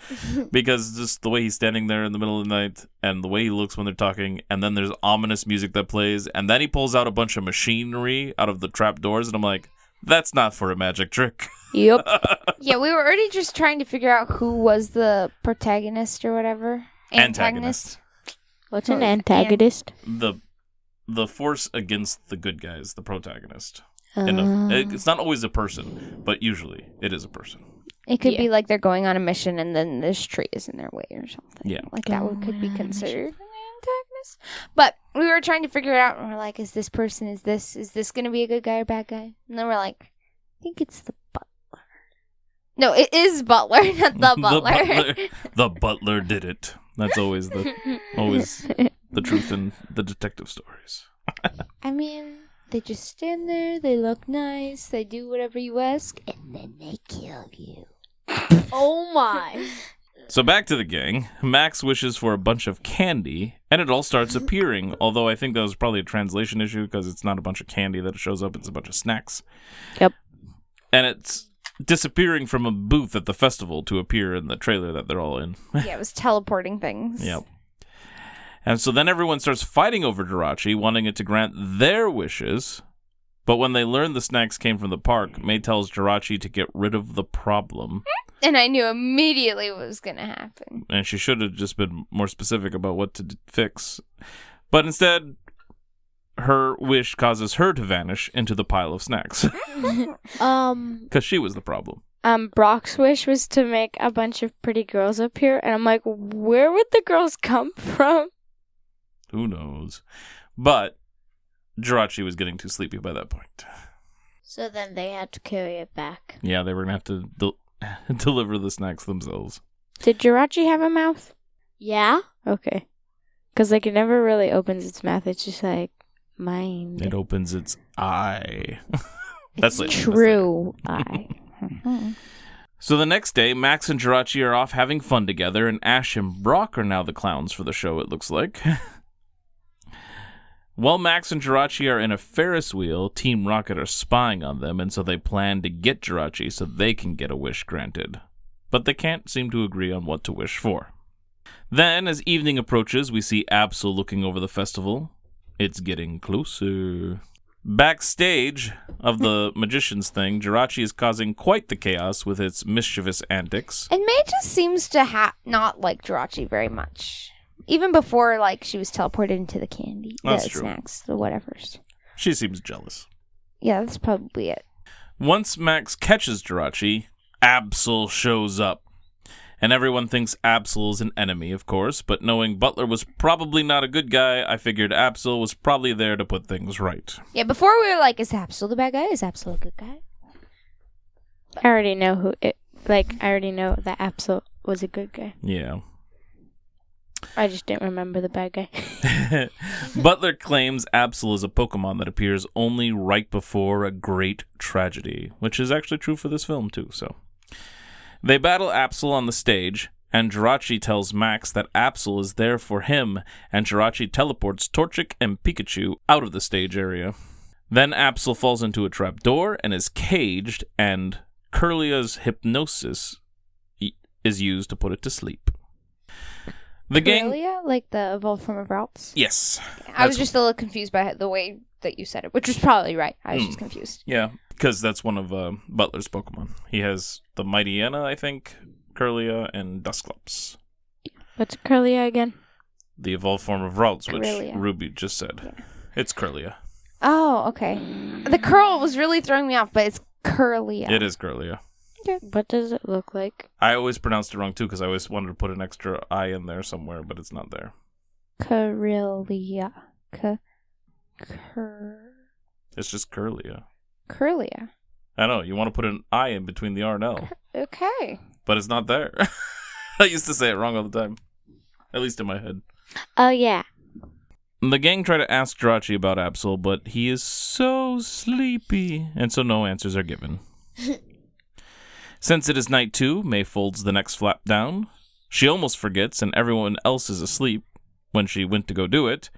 [SPEAKER 2] because just the way he's standing there in the middle of the night and the way he looks when they're talking, and then there's ominous music that plays, and then he pulls out a bunch of machinery out of the trap doors, and I'm like, that's not for a magic trick.
[SPEAKER 4] Yep.
[SPEAKER 1] Yeah, we were already just trying to figure out who was the protagonist or whatever.
[SPEAKER 2] Antagonist.
[SPEAKER 4] What's an antagonist?
[SPEAKER 2] The force against the good guys, the protagonist. It's not always a person, but usually it is a person.
[SPEAKER 1] It could be like they're going on a mission and then this tree is in their way or something.
[SPEAKER 2] Yeah.
[SPEAKER 1] Like that could be considered an antagonist. But we were trying to figure it out and we're like, is this person, is this going to be a good guy or bad guy? And then we're like, I think it's the butler. No, it is Butler, not the butler.
[SPEAKER 2] The butler did it. That's always the truth in the detective stories.
[SPEAKER 1] I mean, they just stand there, they look nice, they do whatever you ask, and then they kill you.
[SPEAKER 4] Oh my.
[SPEAKER 2] So back to the gang. Max wishes for a bunch of candy, and it all starts appearing, although I think that was probably a translation issue because it's not a bunch of candy that shows up, it's a bunch of snacks.
[SPEAKER 4] Yep.
[SPEAKER 2] And it's disappearing from a booth at the festival to appear in the trailer that they're all in.
[SPEAKER 1] Yeah, it was teleporting things.
[SPEAKER 2] Yep. And so then everyone starts fighting over Jirachi, wanting it to grant their wishes. But when they learn the snacks came from the park, May tells Jirachi to get rid of the problem.
[SPEAKER 1] And I knew immediately what was going to happen.
[SPEAKER 2] And she should have just been more specific about what to fix. But instead, her wish causes her to vanish into the pile of snacks. Because she was the problem.
[SPEAKER 3] Brock's wish was to make a bunch of pretty girls appear, and I'm like, where would the girls come from?
[SPEAKER 2] Who knows? But Jirachi was getting too sleepy by that point.
[SPEAKER 4] So then they had to carry it back.
[SPEAKER 2] Yeah, they were going to have to deliver the snacks themselves.
[SPEAKER 3] Did Jirachi have a mouth?
[SPEAKER 4] Yeah?
[SPEAKER 3] Okay. Because, like, it never really opens its mouth. It's just, like, mind.
[SPEAKER 2] It opens its eye. That's
[SPEAKER 1] it's true eye.
[SPEAKER 2] So the next day, Max and Jirachi are off having fun together, and Ash and Brock are now the clowns for the show, it looks like. While Max and Jirachi are in a Ferris wheel, Team Rocket are spying on them, and so they plan to get Jirachi so they can get a wish granted. But they can't seem to agree on what to wish for. Then, as evening approaches, we see Absol looking over the festival. It's getting closer. Backstage of the magician's thing, Jirachi is causing quite the chaos with its mischievous antics.
[SPEAKER 1] And May just seems to not like Jirachi very much. Even before, like, she was teleported into the candy.
[SPEAKER 2] That's
[SPEAKER 1] the
[SPEAKER 2] true.
[SPEAKER 1] Snacks, the whatevers.
[SPEAKER 2] She seems jealous.
[SPEAKER 1] Yeah, that's probably it.
[SPEAKER 2] Once Max catches Jirachi, Absol shows up. And everyone thinks Absol is an enemy, of course, but knowing Butler was probably not a good guy, I figured Absol was probably there to put things right.
[SPEAKER 1] Yeah, before we were like, is Absol the bad guy? Is Absol a good guy?
[SPEAKER 3] I already know I already know that Absol was a good guy.
[SPEAKER 2] Yeah.
[SPEAKER 3] I just didn't remember the bad guy.
[SPEAKER 2] Butler claims Absol is a Pokemon that appears only right before a great tragedy, which is actually true for this film, too, so... They battle Absol on the stage, and Jirachi tells Max that Absol is there for him, and Jirachi teleports Torchic and Pikachu out of the stage area. Then Absol falls into a trapdoor and is caged, and Kirlia's hypnosis is used to put it to sleep. The gang...
[SPEAKER 1] Kirlia? Like the evolved form of Ralph's?
[SPEAKER 2] Yes.
[SPEAKER 1] I was just a little confused by the way that you said it, which was probably right. I was just confused.
[SPEAKER 2] Yeah, because that's one of Butler's Pokemon. He has the Mightyena, I think, Kirlia, and Dusclops.
[SPEAKER 3] What's Kirlia again?
[SPEAKER 2] The evolved form of Ralts, which
[SPEAKER 1] Kirlia.
[SPEAKER 2] Ruby just said.
[SPEAKER 1] Yeah.
[SPEAKER 2] It's Kirlia.
[SPEAKER 1] Oh, okay. The curl was really throwing me off, but it's Kirlia.
[SPEAKER 2] It is Kirlia.
[SPEAKER 3] What does it look like?
[SPEAKER 2] I always pronounced it wrong, too, because I always wanted to put an extra I in there somewhere, but it's not there.
[SPEAKER 1] Kirlia.
[SPEAKER 2] It's just Kirlia.
[SPEAKER 1] Kirlia.
[SPEAKER 2] I know, you want to put an I in between the R and L,
[SPEAKER 1] Okay.
[SPEAKER 2] but it's not there. I used to say it wrong all the time. At least in my head.
[SPEAKER 3] Oh, yeah.
[SPEAKER 2] The gang try to ask Jirachi about Absol, but he is so sleepy, and so no answers are given. Since it is night 2, May folds the next flap down. She almost forgets, and everyone else is asleep when she went to go do it.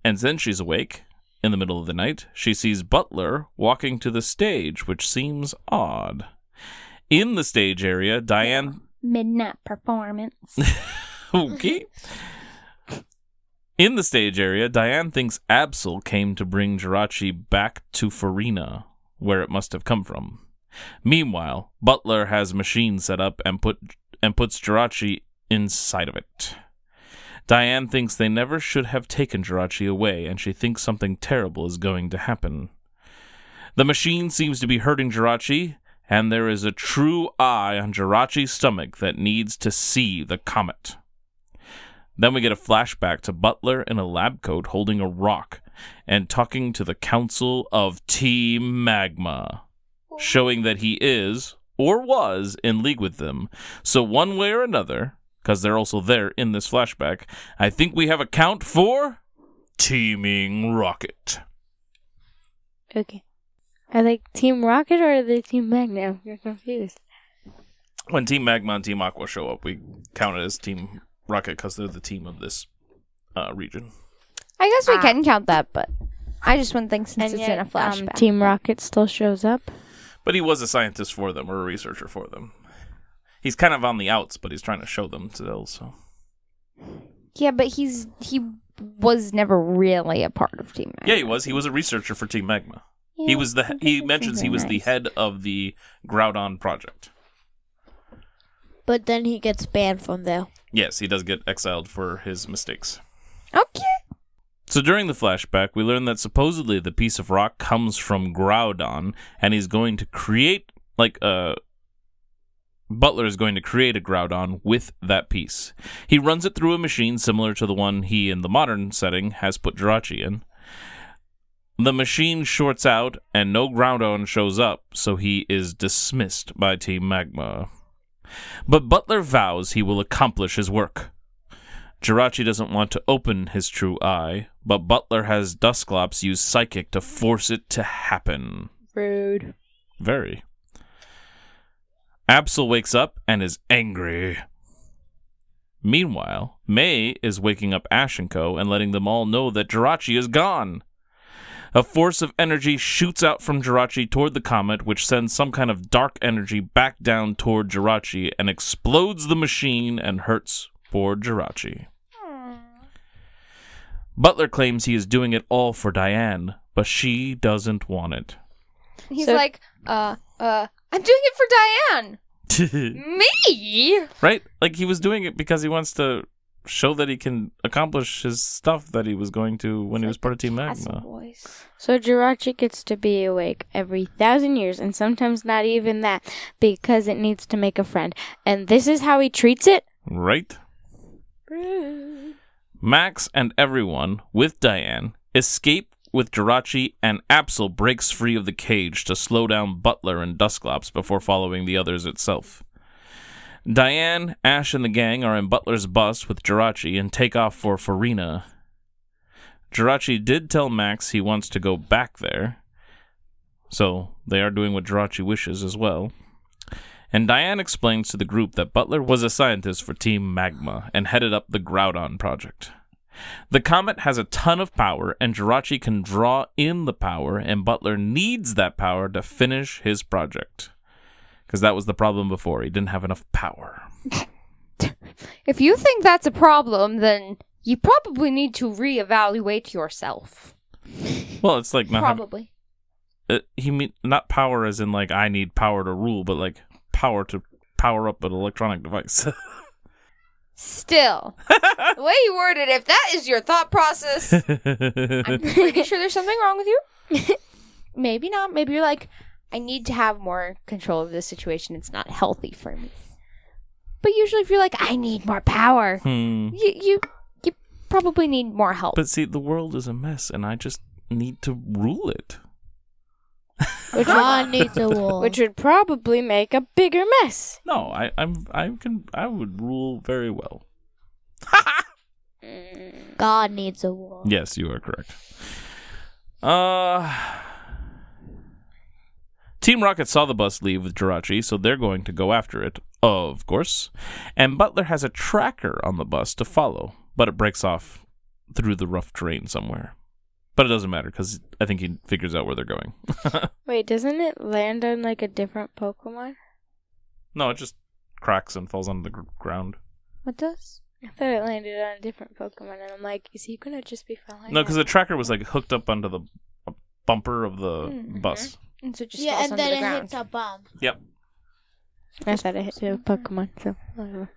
[SPEAKER 2] And then she's awake. In the middle of the night, she sees Butler walking to the stage, which seems odd. In the stage area, Diane...
[SPEAKER 1] Midnight performance.
[SPEAKER 2] Okay. In the stage area, Diane thinks Absol came to bring Jirachi back to Farina, where it must have come from. Meanwhile, Butler has a machine set up and puts Jirachi inside of it. Diane thinks they never should have taken Jirachi away, and she thinks something terrible is going to happen. The machine seems to be hurting Jirachi, and there is a true eye on Jirachi's stomach that needs to see the comet. Then we get a flashback to Butler in a lab coat holding a rock and talking to the Council of Team Magma, showing that he is, or was, in league with them. So one way or another... because they're also there in this flashback, I think we have a count for Teaming Rocket.
[SPEAKER 3] Okay. Are they Team Rocket or are they Team Magma? You're confused.
[SPEAKER 2] When Team Magma and Team Aqua show up, we count it as Team Rocket because they're the team of this region.
[SPEAKER 1] I guess we can count that, but I just wouldn't think since
[SPEAKER 3] And
[SPEAKER 1] it's
[SPEAKER 3] yet,
[SPEAKER 1] in a flashback.
[SPEAKER 3] Team Rocket still shows up.
[SPEAKER 2] But he was a scientist for them, or a researcher for them. He's kind of on the outs, but he's trying to show them still, so...
[SPEAKER 1] Yeah, but he was never really a part of Team Magma.
[SPEAKER 2] Yeah, he was. He was a researcher for Team Magma.
[SPEAKER 1] Yeah,
[SPEAKER 2] He mentions he was the head of the Groudon project.
[SPEAKER 4] But then he gets banned from there.
[SPEAKER 2] Yes, he does get exiled for his mistakes.
[SPEAKER 1] Okay.
[SPEAKER 2] So during the flashback, we learn that supposedly the piece of rock comes from Groudon, and he's going to create, Butler is going to create a Groudon with that piece. He runs it through a machine similar to the one he, in the modern setting, has put Jirachi in. The machine shorts out, and no Groudon shows up, so he is dismissed by Team Magma. But Butler vows he will accomplish his work. Jirachi doesn't want to open his true eye, but Butler has Dusclops use Psychic to force it to happen.
[SPEAKER 3] Rude.
[SPEAKER 2] Very. Absol wakes up and is angry. Meanwhile, May is waking up Ash and Co. and letting them all know that Jirachi is gone. A force of energy shoots out from Jirachi toward the comet, which sends some kind of dark energy back down toward Jirachi and explodes the machine and hurts poor Jirachi. Butler claims he is doing it all for Diane, but she doesn't want it.
[SPEAKER 1] He's like, I'm doing it for Diane. Me?
[SPEAKER 2] Right? Like, he was doing it because he wants to show that he can accomplish his stuff that he was going to when he was part of Team Magma.
[SPEAKER 3] So Jirachi gets to be awake every 1,000 years, and sometimes not even that, because it needs to make a friend. And this is how he treats it?
[SPEAKER 2] Right? Max and everyone, with Diane, escape with Jirachi, and Absol breaks free of the cage to slow down Butler and Dusclops before following the others itself. Diane, Ash, and the gang are in Butler's bus with Jirachi and take off for Farina. Jirachi did tell Max he wants to go back there, so they are doing what Jirachi wishes as well. And Diane explains to the group that Butler was a scientist for Team Magma and headed up the Groudon project. The comet has a ton of power, and Jirachi can draw in the power, and Butler needs that power to finish his project. Because that was the problem before. He didn't have enough power.
[SPEAKER 1] If you think that's a problem, then you probably need to reevaluate yourself.
[SPEAKER 2] Well, it's like not
[SPEAKER 1] Probably.
[SPEAKER 2] he mean not power as in like I need power to rule, but like power to power up an electronic device.
[SPEAKER 1] Still, the way you worded it, if that is your thought process, I'm pretty sure there's something wrong with you. Maybe not. Maybe you're like, I need to have more control of this situation. It's not healthy for me. But usually if you're like, I need more power, you probably need more help.
[SPEAKER 2] But see, the world is a mess, and I just need to rule it.
[SPEAKER 4] God needs a wall.
[SPEAKER 3] Which would probably make a bigger mess.
[SPEAKER 2] No, I would rule very well.
[SPEAKER 4] God needs a wall.
[SPEAKER 2] Yes, you are correct. Team Rocket saw the bus leave with Jirachi, so they're going to go after it, of course. And Butler has a tracker on the bus to follow, but it breaks off through the rough terrain somewhere. But it doesn't matter, because I think he figures out where they're going.
[SPEAKER 3] Wait, doesn't it land on like a different Pokemon?
[SPEAKER 2] No, it just cracks and falls onto the ground.
[SPEAKER 1] What does?
[SPEAKER 3] I thought it landed on a different Pokemon, and I'm like, is he gonna just be falling?
[SPEAKER 2] No, because the tracker was like hooked up onto the bumper of the bus.
[SPEAKER 1] And so it just
[SPEAKER 4] Yeah,
[SPEAKER 1] falls
[SPEAKER 4] and
[SPEAKER 1] onto
[SPEAKER 4] then
[SPEAKER 1] the
[SPEAKER 4] it
[SPEAKER 1] ground.
[SPEAKER 4] hits a bomb.
[SPEAKER 2] Yep.
[SPEAKER 3] I thought it hit a Pokemon, so whatever.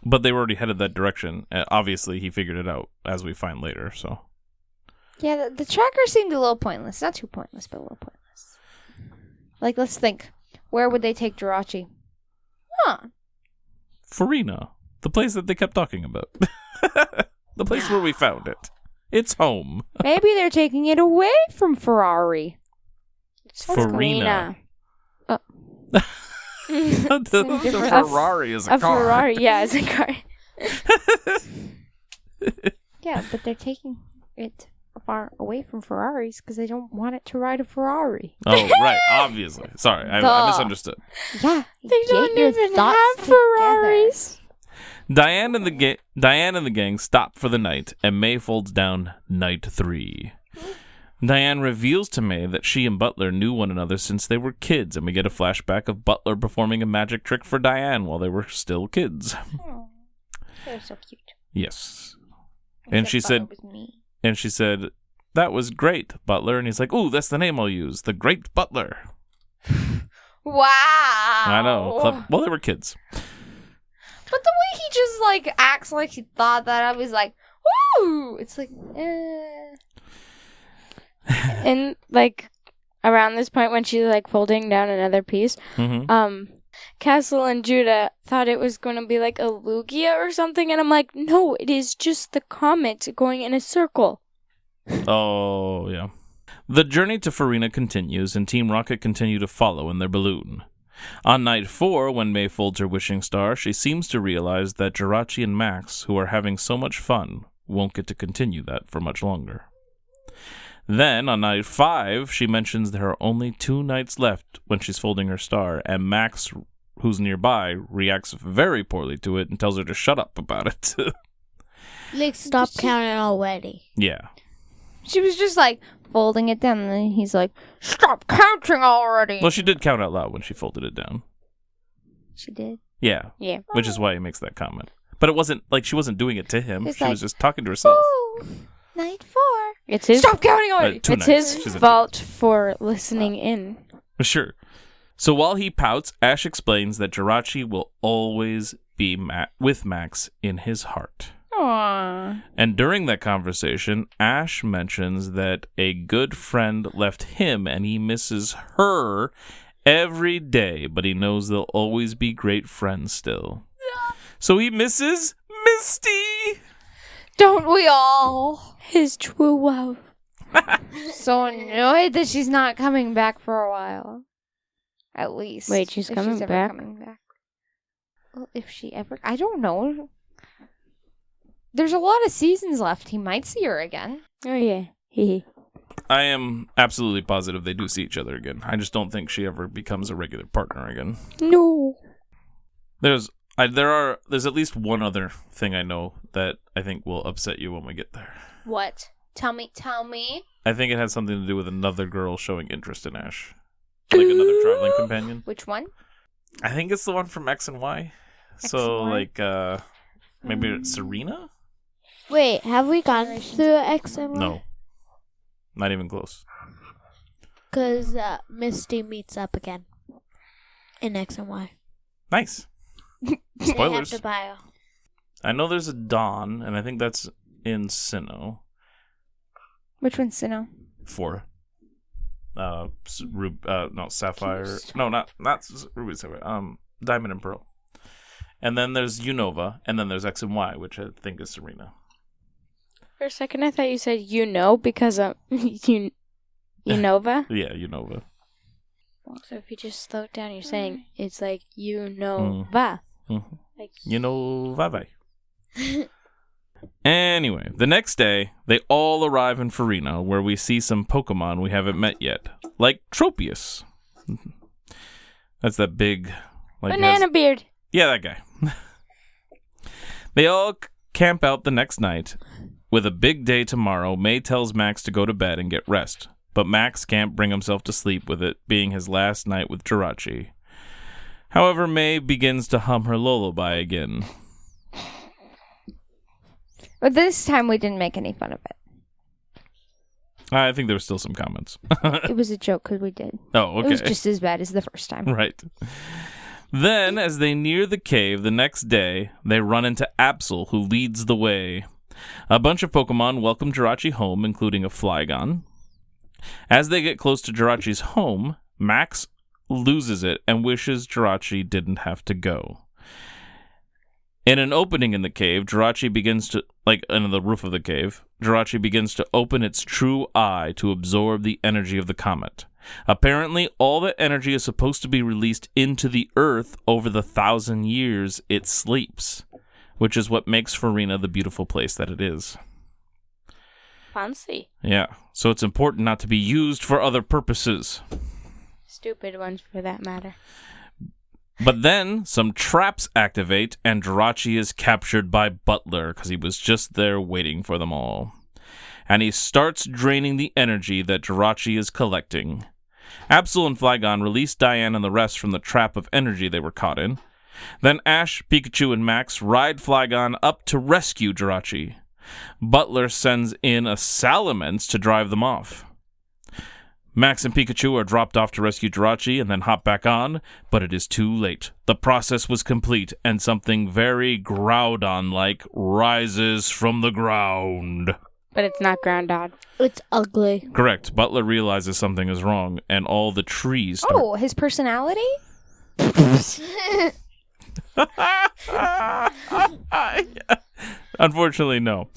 [SPEAKER 2] But they were already headed that direction. Obviously, he figured it out, as we find later, so...
[SPEAKER 1] Yeah, the tracker seemed a little pointless. Not too pointless, but a little pointless. Like, let's think. Where would they take Jirachi?
[SPEAKER 2] Farina. The place that they kept talking about. The place where we found it. It's home.
[SPEAKER 1] Maybe they're taking it away from Ferrari.
[SPEAKER 3] It's
[SPEAKER 2] Farina.
[SPEAKER 1] Oh.
[SPEAKER 2] The Ferrari is a car.
[SPEAKER 3] Ferrari, yeah, it's a car.
[SPEAKER 1] Yeah, but they're taking it far away from Ferraris because they don't want it to ride a Ferrari.
[SPEAKER 2] Oh, right. Obviously. Sorry, I misunderstood.
[SPEAKER 1] Yeah,
[SPEAKER 3] They don't
[SPEAKER 1] get your
[SPEAKER 3] even
[SPEAKER 1] thoughts
[SPEAKER 3] have Ferraris.
[SPEAKER 2] Diane and the gang stop for the night, and May folds down Night 3. Diane reveals to May that she and Butler knew one another since they were kids, and we get a flashback of Butler performing a magic trick for Diane while they were still kids.
[SPEAKER 1] Oh, they're so cute.
[SPEAKER 2] Yes. And she said, that was great, Butler. And he's like, ooh, that's the name I'll use. The Great Butler.
[SPEAKER 1] Wow.
[SPEAKER 2] I know. Well, they were kids.
[SPEAKER 1] But the way he just, like, acts like he thought that, I was like, woo! It's like,
[SPEAKER 3] And, like, around this point when she's, like, folding down another piece, Castle and Judah thought it was going to be, like, a Lugia or something, and I'm like, no, it is just the comet going in a circle.
[SPEAKER 2] Oh, yeah. The journey to Farina continues, and Team Rocket continue to follow in their balloon. On night 4, when May folds her wishing star, she seems to realize that Jirachi and Max, who are having so much fun, won't get to continue that for much longer. Then, on night 5, she mentions there are only 2 nights left when she's folding her star, and Max, who's nearby, reacts very poorly to it and tells her to shut up about it.
[SPEAKER 4] Like, stop counting already.
[SPEAKER 2] Yeah.
[SPEAKER 1] she was just, like, folding it down, and then he's like, stop counting already!
[SPEAKER 2] Well, she did count out loud when she folded it down.
[SPEAKER 1] She did?
[SPEAKER 2] Yeah.
[SPEAKER 3] Yeah.
[SPEAKER 2] Which is why he makes that comment. But it wasn't, like, she wasn't doing it to him.
[SPEAKER 1] It's
[SPEAKER 2] She
[SPEAKER 1] like,
[SPEAKER 2] was just talking to herself.
[SPEAKER 1] Ooh, night 4.
[SPEAKER 3] It's his,
[SPEAKER 1] Stop counting already!
[SPEAKER 2] 2
[SPEAKER 3] it's
[SPEAKER 2] nights.
[SPEAKER 3] his
[SPEAKER 2] She's at
[SPEAKER 3] fault for listening in.
[SPEAKER 2] Sure. So while he pouts, Ash explains that Jirachi will always be with Max in his heart.
[SPEAKER 3] Aww.
[SPEAKER 2] And during that conversation, Ash mentions that a good friend left him and he misses her every day, but he knows they'll always be great friends still. So he misses Misty!
[SPEAKER 1] Don't we all?
[SPEAKER 3] His true love.
[SPEAKER 1] So annoyed that she's not coming back for a while. At least.
[SPEAKER 3] Wait, she's
[SPEAKER 1] if
[SPEAKER 3] coming
[SPEAKER 1] ever
[SPEAKER 3] back?
[SPEAKER 1] coming back. Well, if she ever... I don't know. There's a lot of seasons left. He might see her again.
[SPEAKER 3] Oh, yeah. Hee.
[SPEAKER 2] I am absolutely positive they do see each other again. I just don't think she ever becomes a regular partner again.
[SPEAKER 3] No.
[SPEAKER 2] There's at least one other thing I know that I think will upset you when we get there.
[SPEAKER 1] What? Tell me.
[SPEAKER 2] I think it has something to do with another girl showing interest in Ash. Like another traveling companion.
[SPEAKER 1] Which one?
[SPEAKER 2] I think it's the one from X and Y. So, like, maybe it's Serena?
[SPEAKER 4] Wait, have we gone through X and Y?
[SPEAKER 2] No. Not even close.
[SPEAKER 4] Because Misty meets up again in X and Y.
[SPEAKER 2] Nice.
[SPEAKER 4] They have
[SPEAKER 2] Spoilers.
[SPEAKER 4] to bio.
[SPEAKER 2] I know there's a Dawn, and I think that's in Sinnoh.
[SPEAKER 1] Which one's Sinnoh?
[SPEAKER 2] 4. Sapphire. No, not Ruby, Sapphire. Diamond and Pearl. And then there's Unova, and then there's X and Y, which I think is Serena.
[SPEAKER 3] For a second, I thought you said because Unova.
[SPEAKER 2] Yeah, Unova.
[SPEAKER 3] So if you just slow it down, you're saying it's like Unova.
[SPEAKER 2] Mm-hmm.
[SPEAKER 3] Like
[SPEAKER 2] Vi-Vi. Anyway, the next day, they all arrive in Farina, where we see some Pokemon we haven't met yet, like Tropius. That's that big...
[SPEAKER 3] Banana beard.
[SPEAKER 2] Yeah, that guy. They all camp out the next night. With a big day tomorrow, May tells Max to go to bed and get rest, but Max can't bring himself to sleep with it being his last night with Jirachi. However, May begins to hum her lullaby again.
[SPEAKER 1] But this time we didn't make any fun of it.
[SPEAKER 2] I think there were still some comments.
[SPEAKER 1] It was a joke because we did.
[SPEAKER 2] Oh, okay.
[SPEAKER 1] It was just as bad as the first time.
[SPEAKER 2] Right. Then, as they near the cave the next day, they run into Absol, who leads the way. A bunch of Pokemon welcome Jirachi home, including a Flygon. As they get close to Jirachi's home, Max loses it and wishes Jirachi didn't have to go. In an opening in the cave, Jirachi begins to, in the roof of the cave, Jirachi begins to open its true eye to absorb the energy of the comet. Apparently, all that energy is supposed to be released into the earth over the 1,000 years it sleeps, which is what makes Farina the beautiful place that it is.
[SPEAKER 3] Fancy.
[SPEAKER 2] Yeah, so it's important not to be used for other purposes.
[SPEAKER 3] Stupid ones, for that matter.
[SPEAKER 2] But then, some traps activate, and Jirachi is captured by Butler, because he was just there waiting for them all. And he starts draining the energy that Jirachi is collecting. Absol and Flygon release Diane and the rest from the trap of energy they were caught in. Then Ash, Pikachu, and Max ride Flygon up to rescue Jirachi. Butler sends in a Salamence to drive them off. Max and Pikachu are dropped off to rescue Jirachi and then hop back on, but it is too late. The process was complete, and something very Groudon-like rises from the ground.
[SPEAKER 3] But it's not Groudon.
[SPEAKER 4] It's ugly.
[SPEAKER 2] Correct. Butler realizes something is wrong, and all the trees start...
[SPEAKER 1] Oh, his personality?
[SPEAKER 2] Unfortunately, no.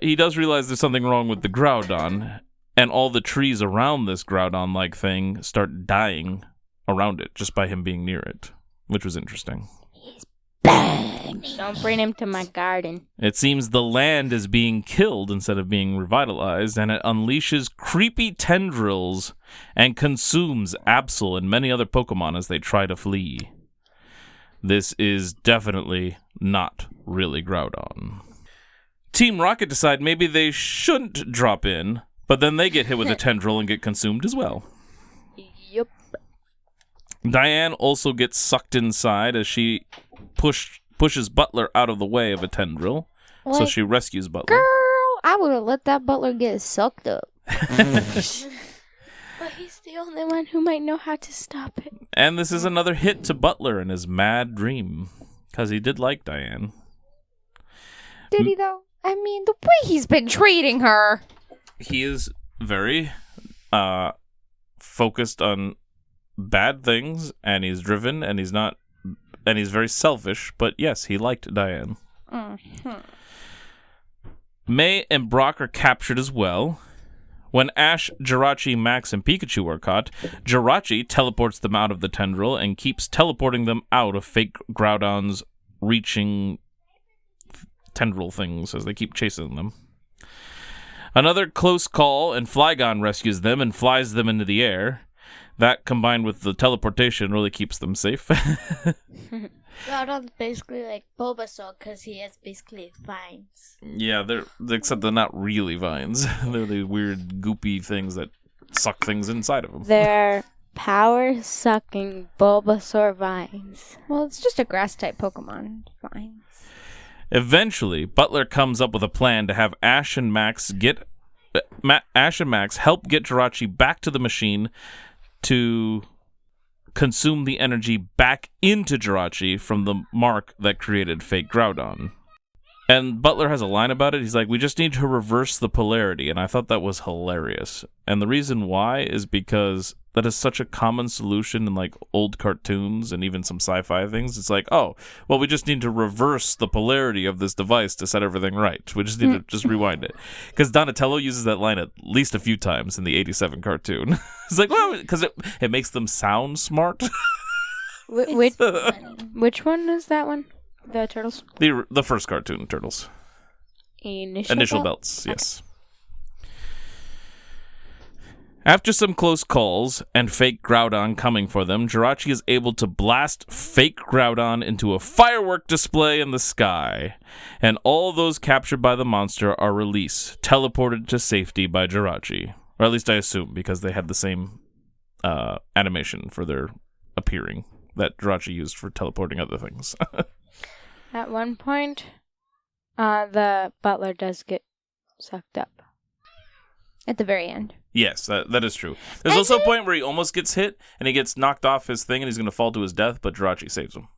[SPEAKER 2] He does realize there's something wrong with the Groudon, and all the trees around this Groudon-like thing start dying around it just by him being near it, which was interesting.
[SPEAKER 3] Don't bring him to my garden.
[SPEAKER 2] It seems the land is being killed instead of being revitalized, and it unleashes creepy tendrils and consumes Absol and many other Pokemon as they try to flee. This is definitely not really Groudon. Team Rocket decide maybe they shouldn't drop in, but then they get hit with a tendril and get consumed as well.
[SPEAKER 3] Yup.
[SPEAKER 2] Diane also gets sucked inside as she pushes Butler out of the way of a tendril, so she rescues Butler.
[SPEAKER 1] Girl, I would have let that Butler get sucked up.
[SPEAKER 3] But he's the only one who might know how to stop it.
[SPEAKER 2] And this is another hit to Butler and his mad dream, Because he did like Diane.
[SPEAKER 1] Did he, though? I mean, the way he's been treating her.
[SPEAKER 2] He is very focused on bad things, and he's driven, and he's very selfish, but yes, he liked Diane.
[SPEAKER 1] Mm-hmm.
[SPEAKER 2] May and Brock are captured as well. When Ash, Jirachi, Max, and Pikachu are caught, Jirachi teleports them out of the tendril and keeps teleporting them out of fake Groudon's reaching tendril things as they keep chasing them. Another close call, and Flygon rescues them and flies them into the air. That, combined with the teleportation, really keeps them safe.
[SPEAKER 4] Groudon's basically like Bulbasaur because he has basically vines.
[SPEAKER 2] Yeah, except they're not really vines. They're the weird, goopy things that suck things inside of them.
[SPEAKER 3] They're power-sucking Bulbasaur vines.
[SPEAKER 1] Well, it's just a grass-type Pokemon. Fine.
[SPEAKER 2] Eventually, Butler comes up with a plan to have Ash and Max help get Jirachi back to the machine to consume the energy back into Jirachi from the mark that created fake Groudon. And Butler has a line about it. He's like, we just need to reverse the polarity. And I thought that was hilarious. And the reason why is because that is such a common solution in like old cartoons and even some sci-fi things. It's like, oh, well, we just need to reverse the polarity of this device to set everything right. We just need to just rewind it. Because Donatello uses that line at least a few times in the 87 cartoon. It's like, well, because it makes them sound smart.
[SPEAKER 3] Which one is that one? The Turtles?
[SPEAKER 2] The first cartoon, Turtles. Initial belts, yes. After some close calls and fake Groudon coming for them, Jirachi is able to blast fake Groudon into a firework display in the sky. And all those captured by the monster are released, teleported to safety by Jirachi. Or at least I assume, because they had the same animation for their appearing that Jirachi used for teleporting other things.
[SPEAKER 3] At one point, the butler does get sucked up.
[SPEAKER 1] At the very end.
[SPEAKER 2] Yes, that is true. There's also a point where he almost gets hit, and he gets knocked off his thing, and he's going to fall to his death, but Jirachi saves him.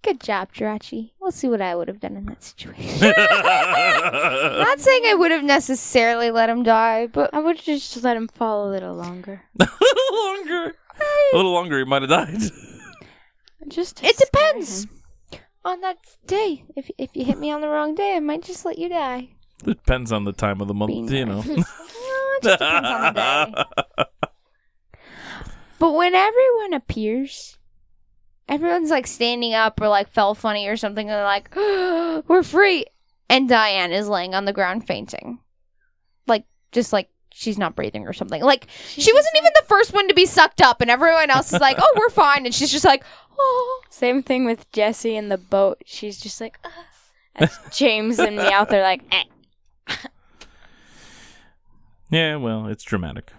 [SPEAKER 1] Good job, Jirachi. We'll see what I would have done in that situation. Not saying I would have necessarily let him die, but
[SPEAKER 3] I would just let him fall a little longer.
[SPEAKER 2] A little longer, he might have died.
[SPEAKER 1] It depends on that day. If you hit me on the wrong day, I might just let you die.
[SPEAKER 2] It depends on the time of the month, you know.
[SPEAKER 1] It just depends on the day. But when everyone appears, everyone's like standing up or like fell funny or something, and they're like, oh, we're free. And Diane is laying on the ground fainting. Like, just like she's not breathing or something. Like, she wasn't even the first one to be sucked up, and everyone else is like, oh, we're fine. And she's just like, oh.
[SPEAKER 3] Same thing with Jessie in the boat. She's just like, as James and Meowth are like, eh.
[SPEAKER 2] Yeah, well, it's dramatic.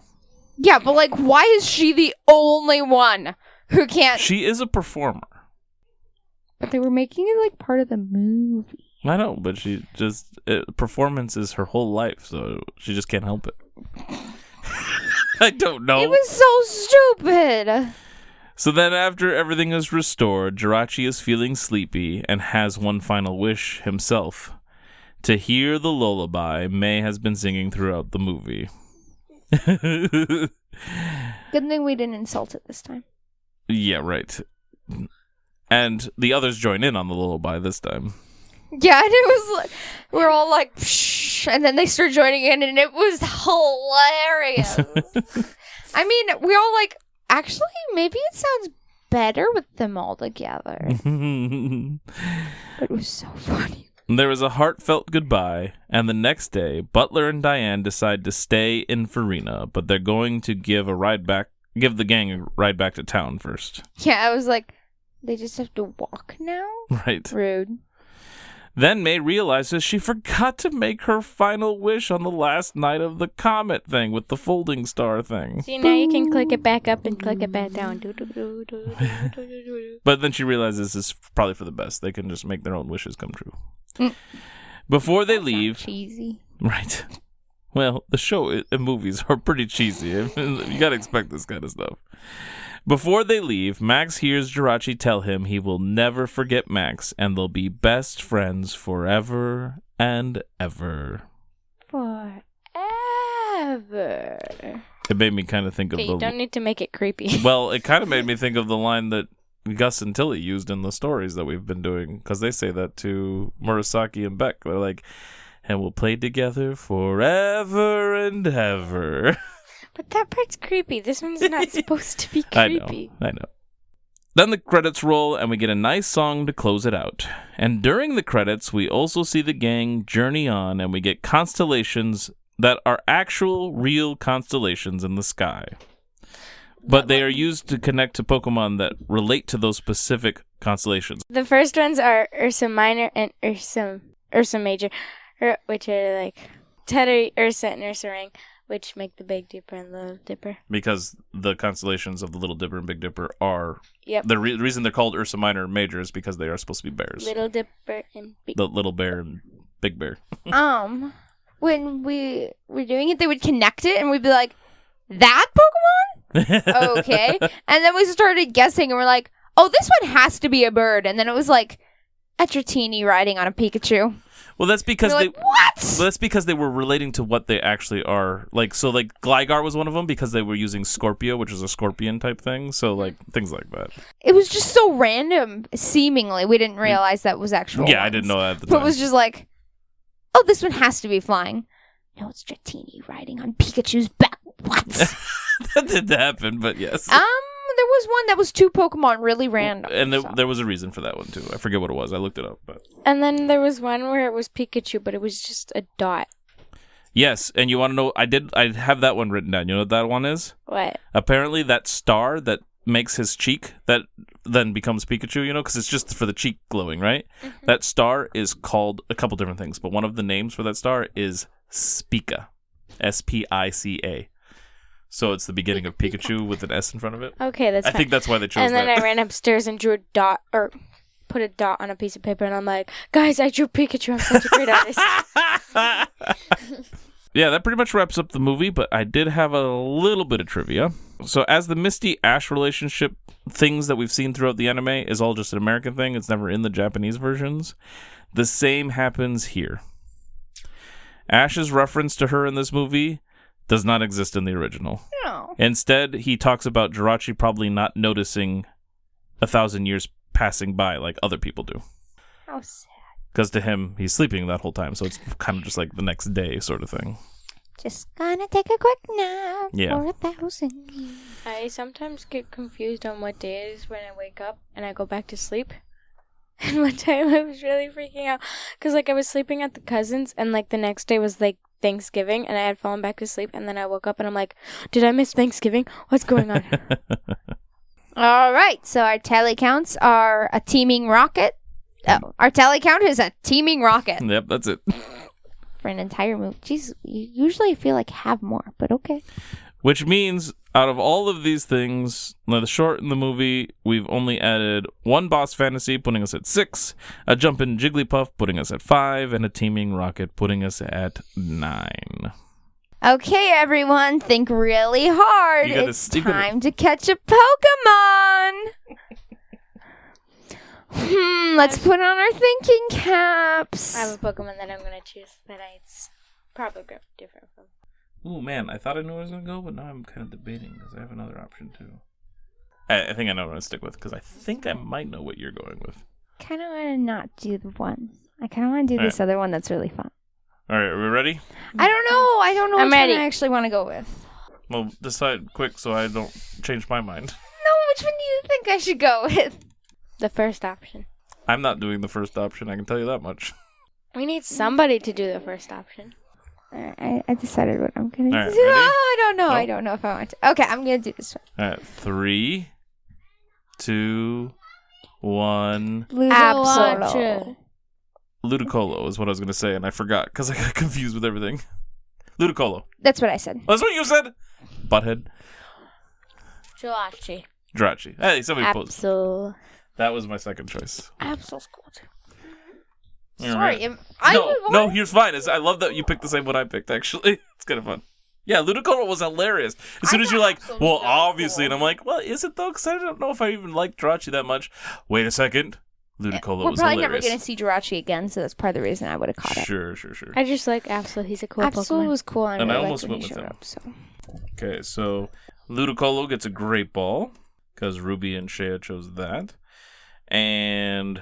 [SPEAKER 1] Yeah, but like, why is she the only one who can't?
[SPEAKER 2] She is a performer.
[SPEAKER 1] But they were making it like part of the movie.
[SPEAKER 2] I know, but she just performance is her whole life, so she just can't help it. I don't know.
[SPEAKER 1] It was so stupid.
[SPEAKER 2] So then after everything is restored, Jirachi is feeling sleepy and has one final wish himself. To hear the lullaby May has been singing throughout the movie.
[SPEAKER 1] Good thing we didn't insult it this time.
[SPEAKER 2] Yeah, right. And the others join in on the lullaby this time.
[SPEAKER 1] Yeah, and it was like, we're all like, psh, and then they start joining in, and it was hilarious. I mean, we all like, actually, maybe it sounds better with them all together. But it was so funny.
[SPEAKER 2] There was a heartfelt goodbye, and the next day, Butler and Diane decide to stay in Farina, but they're going to give the gang a ride back to town first.
[SPEAKER 1] Yeah, I was like, they just have to walk now?
[SPEAKER 2] Right.
[SPEAKER 1] Rude.
[SPEAKER 2] Then May realizes she forgot to make her final wish on the last night of the comet thing with the folding star thing.
[SPEAKER 3] See, now you can click it back up and click it back down.
[SPEAKER 2] But then she realizes this is probably for the best. They can just make their own wishes come true. Before they leave...
[SPEAKER 1] Cheesy.
[SPEAKER 2] Right. Well, the show and movies are pretty cheesy. You gotta expect this kind of stuff. Before they leave, Max hears Jirachi tell him he will never forget Max, and they'll be best friends forever and ever.
[SPEAKER 3] Forever.
[SPEAKER 2] It made me kind of think of
[SPEAKER 3] You don't need to make it creepy.
[SPEAKER 2] Well, it kind of made me think of the line that Gus and Tilly used in the stories that we've been doing, because they say that to Murasaki and Beck. They're like, and we'll play together forever and ever.
[SPEAKER 3] But that part's creepy. This one's not supposed to be creepy.
[SPEAKER 2] I know. Then the credits roll, and we get a nice song to close it out. And during the credits, we also see the gang journey on, and we get constellations that are actual, real constellations in the sky. But they are used to connect to Pokemon that relate to those specific constellations.
[SPEAKER 3] The first ones are Ursa Minor and Ursa Major, which are like Teddy, Ursa, and Ursa Ring, which make the Big Dipper and Little Dipper.
[SPEAKER 2] Because the constellations of the Little Dipper and Big Dipper are...
[SPEAKER 3] Yep.
[SPEAKER 2] The reason they're called Ursa Minor and Major is because they are supposed to be bears.
[SPEAKER 3] Little Dipper and Big
[SPEAKER 2] The Little Bear and Big Bear.
[SPEAKER 1] When we were doing it, they would connect it, and we'd be like, that Pokemon? Okay. And then we started guessing, and we're like, oh, this one has to be a bird. And then it was like a Dratini riding on a Pikachu.
[SPEAKER 2] Well, that's because
[SPEAKER 1] We're like, what?
[SPEAKER 2] Well, that's because they were relating to what they actually are. Like, so, like, Gligar was one of them because they were using Scorpio, which is a scorpion type thing. So, like, things like that.
[SPEAKER 1] It was just so random, seemingly. We didn't realize that was actual
[SPEAKER 2] Yeah,
[SPEAKER 1] ones.
[SPEAKER 2] I didn't know that at the
[SPEAKER 1] But
[SPEAKER 2] time.
[SPEAKER 1] it was just like, oh, this one has to be flying. No, it's Dratini riding on Pikachu's back. What?
[SPEAKER 2] That didn't happen, but yes.
[SPEAKER 1] There was one that was two Pokemon really random.
[SPEAKER 2] And there was a reason for that one, too. I forget what it was. I looked it up. But
[SPEAKER 3] And then there was one where it was Pikachu, but it was just a dot.
[SPEAKER 2] yes, and you want to know, I have that one written down. You know what that one is?
[SPEAKER 3] What?
[SPEAKER 2] Apparently that star that makes his cheek, that then becomes Pikachu, because it's just for the cheek glowing, right? Mm-hmm. That star is called a couple different things, but one of the names for that star is Spica. Spica. So it's the beginning of Pikachu with an S in front of it.
[SPEAKER 3] Okay, that's fine.
[SPEAKER 2] I think that's why they chose
[SPEAKER 3] And then
[SPEAKER 2] that.
[SPEAKER 3] I ran upstairs and drew a dot, or put a dot on a piece of paper, and I'm like, guys, I drew Pikachu. I'm such a great artist.
[SPEAKER 2] Yeah, that pretty much wraps up the movie, but I did have a little bit of trivia. So as the Misty-Ash relationship, things that we've seen throughout the anime is all just an American thing. It's never in the Japanese versions. The same happens here. Ash's reference to her in this movie does not exist in the original.
[SPEAKER 1] No.
[SPEAKER 2] Instead, he talks about Jirachi probably not noticing 1,000 years passing by like other people do.
[SPEAKER 1] How sad.
[SPEAKER 2] Because to him, he's sleeping that whole time, so it's kind of just like the next day sort of thing.
[SPEAKER 1] Just gonna take a quick nap
[SPEAKER 2] Yeah.
[SPEAKER 1] for 1,000 years.
[SPEAKER 3] I sometimes get confused on what day it is when I wake up and I go back to sleep. And one time I was really freaking out because I was sleeping at the cousins, and the next day was Thanksgiving, and I had fallen back to sleep, and then I woke up and I'm like, did I miss Thanksgiving? What's going on?
[SPEAKER 1] All right, so our tally counts are a teeming rocket. Oh, our tally count is a teeming rocket
[SPEAKER 2] Yep, that's it.
[SPEAKER 1] for an entire movie. Jeez, usually I feel like have more, but okay.
[SPEAKER 2] Which means, out of all of these things, the short in the movie, we've only added one boss fantasy, putting us at 6, a jumpin' Jigglypuff, putting us at 5, and a teeming rocket, putting us at 9.
[SPEAKER 1] Okay, everyone, think really hard. It's
[SPEAKER 2] you gotta-
[SPEAKER 1] time to catch a Pokemon. Let's put on our thinking caps.
[SPEAKER 3] I have a Pokemon that I'm going to choose that it's probably different from.
[SPEAKER 2] Ooh, man, I thought I knew where I was going to go, but now I'm kind of debating, because I have another option, too. I think I know what I'm going to stick with, because I think I might know what you're going with.
[SPEAKER 1] Kind of want to not do the one. I kind of want to do this other one that's really fun.
[SPEAKER 2] All right, are we ready?
[SPEAKER 1] I don't know
[SPEAKER 3] I'm
[SPEAKER 1] which
[SPEAKER 3] ready.
[SPEAKER 1] one I actually want to go with.
[SPEAKER 2] Well, decide quick so I don't change my mind.
[SPEAKER 1] No, which one do you think I should go with?
[SPEAKER 3] The first option.
[SPEAKER 2] I'm not doing the first option, I can tell you that much.
[SPEAKER 3] We need somebody to do the first option.
[SPEAKER 1] Alright, I decided what I'm going to
[SPEAKER 2] All right,
[SPEAKER 1] do.
[SPEAKER 2] ready?
[SPEAKER 1] I don't know.
[SPEAKER 2] Go.
[SPEAKER 1] I don't know if I want to. Okay, I'm going to do this one.
[SPEAKER 2] All right, 3, 2, 1.
[SPEAKER 1] Absol.
[SPEAKER 2] Ludicolo is what I was going to say, and I forgot because I got confused with everything. Ludicolo.
[SPEAKER 1] That's what I said.
[SPEAKER 2] Oh, that's what you said? Butthead.
[SPEAKER 4] Jirachi.
[SPEAKER 2] Jirachi. Hey, somebody posed.
[SPEAKER 3] Absol.
[SPEAKER 2] That was my second choice.
[SPEAKER 1] Absol's cool too.
[SPEAKER 2] All
[SPEAKER 1] Sorry,
[SPEAKER 2] right.
[SPEAKER 1] I
[SPEAKER 2] No, you're fine. I love that you picked the same one I picked, actually. It's kind of fun. Yeah, Ludicolo was hilarious. As soon as you're like, well, obviously, and I'm like, well, is it though? Because I don't know if I even like Jirachi that much. Wait a second. Ludicolo was hilarious.
[SPEAKER 1] We're probably never going to see Jirachi again, so that's part of the reason I would have caught it.
[SPEAKER 2] Sure.
[SPEAKER 3] I just like Absol. He's a cool
[SPEAKER 1] Absol
[SPEAKER 3] Pokemon.
[SPEAKER 1] was cool, and
[SPEAKER 2] I
[SPEAKER 1] really
[SPEAKER 2] almost
[SPEAKER 1] liked when
[SPEAKER 2] went
[SPEAKER 1] he
[SPEAKER 2] with
[SPEAKER 1] showed
[SPEAKER 2] him.
[SPEAKER 1] up, so.
[SPEAKER 2] Okay, so Ludicolo gets a great ball because Ruby and Shea chose that. And,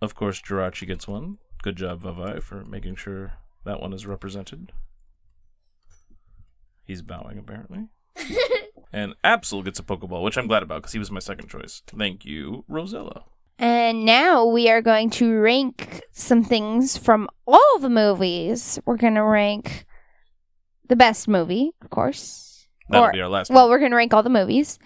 [SPEAKER 2] of course, Jirachi gets one. Good job, Vi-Vi, for making sure that one is represented. He's bowing, apparently. And Absol gets a Pokeball, which I'm glad about because he was my second choice. Thank you, Rosella.
[SPEAKER 1] And now we are going to rank some things from all the movies. We're going to rank the best movie, of course.
[SPEAKER 2] That'll be our last
[SPEAKER 1] Well,
[SPEAKER 2] one.
[SPEAKER 1] we're going to rank all the movies.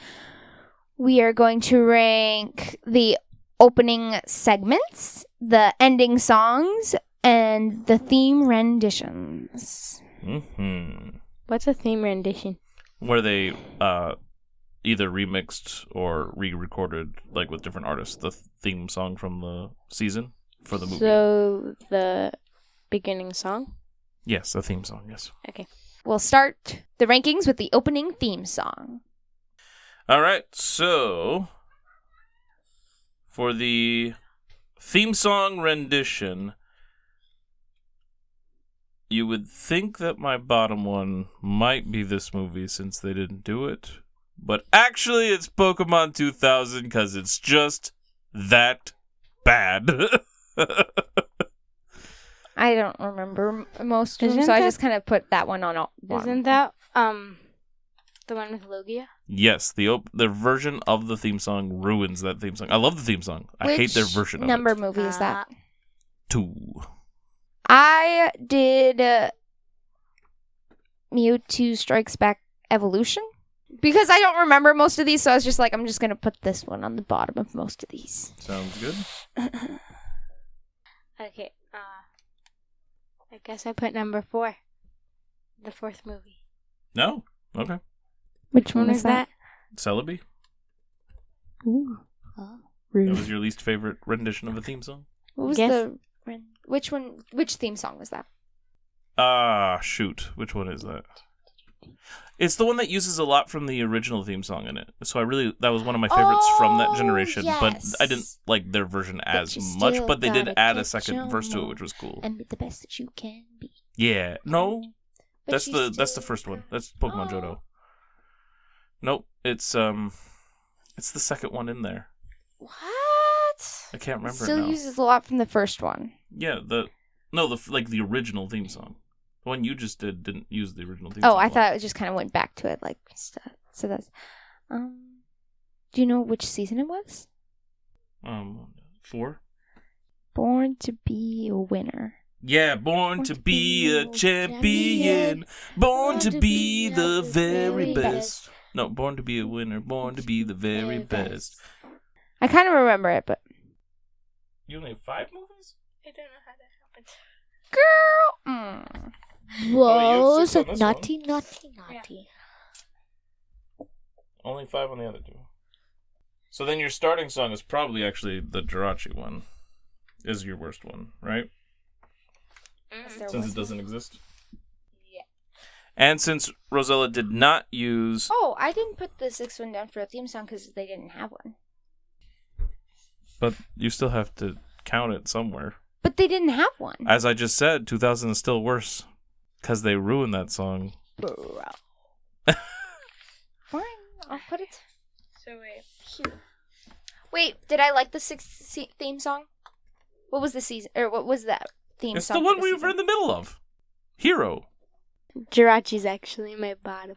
[SPEAKER 1] We are going to rank the opening segments, the ending songs, and the theme renditions.
[SPEAKER 2] Mm-hmm.
[SPEAKER 3] What's a theme rendition?
[SPEAKER 2] Where they either remixed or re-recorded, like with different artists, the theme song from the season for the movie.
[SPEAKER 3] So the beginning song?
[SPEAKER 2] Yes, a theme song, yes.
[SPEAKER 3] Okay.
[SPEAKER 1] We'll start the rankings with the opening theme song.
[SPEAKER 2] All right, so for the theme song rendition, you would think that my bottom one might be this movie since they didn't do it. But actually, it's Pokemon 2000 because it's just that bad.
[SPEAKER 1] I don't remember most of them,
[SPEAKER 3] Isn't
[SPEAKER 1] so I
[SPEAKER 3] that-
[SPEAKER 1] just kind of put that one on all.
[SPEAKER 3] Isn't that the one with Lugia?
[SPEAKER 2] Yes, the version of the theme song ruins that theme song. I love the theme song. I hate their version of
[SPEAKER 1] number
[SPEAKER 2] it.
[SPEAKER 1] movie is that?
[SPEAKER 2] 2.
[SPEAKER 1] I did Mewtwo Strikes Back Evolution. Because I don't remember most of these, so I was just like, I'm just going to put this one on the bottom of most of these.
[SPEAKER 2] Sounds good.
[SPEAKER 3] Okay. I guess I put number 4. The 4th movie.
[SPEAKER 2] No? Okay.
[SPEAKER 1] Which
[SPEAKER 3] When was that?
[SPEAKER 2] Celebi?
[SPEAKER 1] Ooh.
[SPEAKER 3] Oh.
[SPEAKER 2] That was your least favorite rendition of a theme song?
[SPEAKER 1] What was
[SPEAKER 3] Guess.
[SPEAKER 1] which one, which theme song was that?
[SPEAKER 2] Shoot. Which one is that? It's the one that uses a lot from the original theme song in it. So that was one of my favorites from that generation.
[SPEAKER 1] yes.
[SPEAKER 2] But I didn't like their version as
[SPEAKER 1] you
[SPEAKER 2] much.
[SPEAKER 1] still
[SPEAKER 2] But they did
[SPEAKER 1] gotta
[SPEAKER 2] add a
[SPEAKER 1] catch
[SPEAKER 2] second
[SPEAKER 1] your
[SPEAKER 2] verse to it,
[SPEAKER 1] moon
[SPEAKER 2] which was cool.
[SPEAKER 1] And be the best that you can be.
[SPEAKER 2] Yeah. No.
[SPEAKER 1] But
[SPEAKER 2] That's
[SPEAKER 1] you
[SPEAKER 2] the
[SPEAKER 1] still
[SPEAKER 2] first one.
[SPEAKER 1] gotta-
[SPEAKER 2] That's Pokemon
[SPEAKER 1] Oh.
[SPEAKER 2] Johto. Nope. It's the second one in there.
[SPEAKER 1] What?
[SPEAKER 2] I can't
[SPEAKER 1] It
[SPEAKER 2] remember
[SPEAKER 1] still
[SPEAKER 2] now.
[SPEAKER 1] uses a lot from the first one.
[SPEAKER 2] Yeah, the original theme song. The one you just didn't use the original theme
[SPEAKER 1] Oh,
[SPEAKER 2] song.
[SPEAKER 1] I
[SPEAKER 2] a lot.
[SPEAKER 1] thought it just kind of went back to it, like stuff. So that's. Do you know which season it was?
[SPEAKER 2] 4.
[SPEAKER 1] Born to be a winner.
[SPEAKER 2] Yeah, born to be a champion. Born to be the very best. No, born to be a winner. Born to be the very best.
[SPEAKER 1] I kind of remember it, but
[SPEAKER 2] You only have 5 movies?
[SPEAKER 3] I don't know how that happened.
[SPEAKER 1] girl.
[SPEAKER 4] Whoa,
[SPEAKER 2] you 6
[SPEAKER 4] so
[SPEAKER 2] on this
[SPEAKER 4] naughty, naughty, naughty.
[SPEAKER 2] Only 5 on the other 2. So then your starting song is probably actually the Jirachi one. Is your worst one, right? Since it doesn't exist.
[SPEAKER 1] Yeah.
[SPEAKER 2] And since Rosella did not use...
[SPEAKER 1] Oh, I didn't put the 6th one down for a theme song because they didn't have one.
[SPEAKER 2] But you still have to count it somewhere.
[SPEAKER 1] But they didn't have one.
[SPEAKER 2] As I just said, 2000 is still worse. Because they ruined that song.
[SPEAKER 1] Bro. Fine, I'll put it
[SPEAKER 3] So wait.
[SPEAKER 1] here. Wait, did I like the 6th theme song? What was the season, or what was that theme
[SPEAKER 2] It's
[SPEAKER 1] song?
[SPEAKER 2] the
[SPEAKER 1] for
[SPEAKER 2] one we were
[SPEAKER 1] season?
[SPEAKER 2] in the middle of. Hero.
[SPEAKER 3] Jirachi's actually my bottom.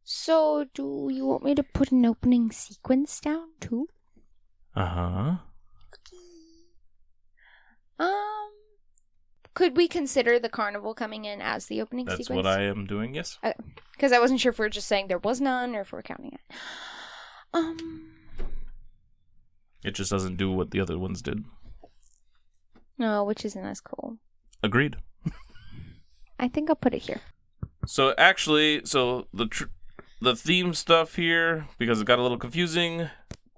[SPEAKER 1] So, do you want me to put an opening sequence down too?
[SPEAKER 2] Uh-huh.
[SPEAKER 1] Could we consider the carnival coming in as the opening
[SPEAKER 2] That's
[SPEAKER 1] sequence?
[SPEAKER 2] what I am doing, yes.
[SPEAKER 1] Because I wasn't sure if we were just saying there was none or if we're counting it.
[SPEAKER 2] It just doesn't do what the other ones did.
[SPEAKER 1] No, which isn't as cool.
[SPEAKER 2] Agreed.
[SPEAKER 1] I think I'll put it here.
[SPEAKER 2] So actually, the theme stuff here, because it got a little confusing,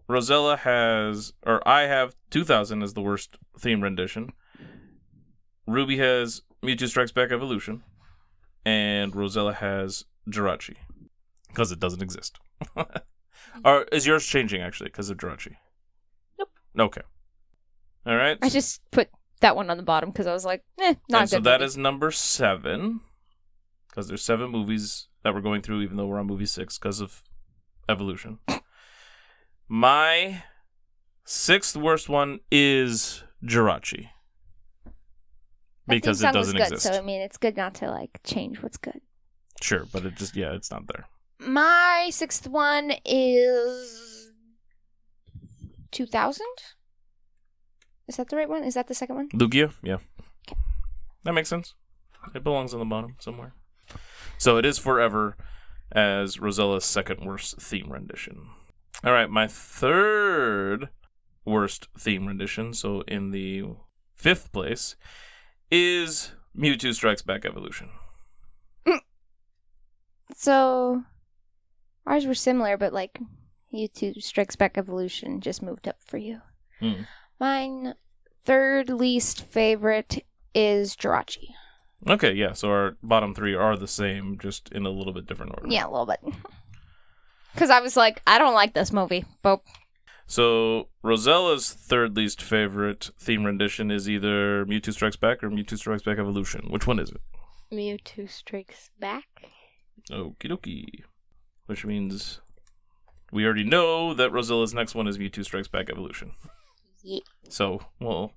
[SPEAKER 2] Rosella I have 2000 as the worst theme rendition. Ruby has Mewtwo Strikes Back Evolution. and Rosella has Jirachi because it doesn't exist. Or is yours changing actually because of Jirachi?
[SPEAKER 1] Nope.
[SPEAKER 2] Okay. All right.
[SPEAKER 1] I just put that one on the bottom because I was like, not
[SPEAKER 2] and
[SPEAKER 1] a good
[SPEAKER 2] so that
[SPEAKER 1] movie.
[SPEAKER 2] is number 7 because there's 7 movies that we're going through, even though we're on movie 6 because of evolution. My 6th worst one is Jirachi because it doesn't exist.
[SPEAKER 1] So I mean, it's good not to like change what's good.
[SPEAKER 2] Sure, but it just it's not there.
[SPEAKER 1] My 6th one is 2000. Is that the right one? Is that the second one?
[SPEAKER 2] Lugia, yeah. That makes sense. It belongs on the bottom somewhere. So it is forever as Rosella's second worst theme rendition. All right, my 3rd worst theme rendition, so in the 5th place, is Mewtwo Strikes Back Evolution.
[SPEAKER 1] So ours were similar, but like Mewtwo Strikes Back Evolution just moved up for you. Mine 3rd least favorite is Jirachi.
[SPEAKER 2] Okay, yeah, so our bottom 3 are the same, just in a little bit different order.
[SPEAKER 1] Yeah, a little bit. Because I was like, I don't like this movie. But
[SPEAKER 2] So Rosella's 3rd least favorite theme rendition is either Mewtwo Strikes Back or Mewtwo Strikes Back Evolution. Which one is it?
[SPEAKER 3] Mewtwo Strikes Back.
[SPEAKER 2] Okie dokie. Which means we already know that Rosella's next one is Mewtwo Strikes Back Evolution.
[SPEAKER 3] Yeah.
[SPEAKER 2] So we'll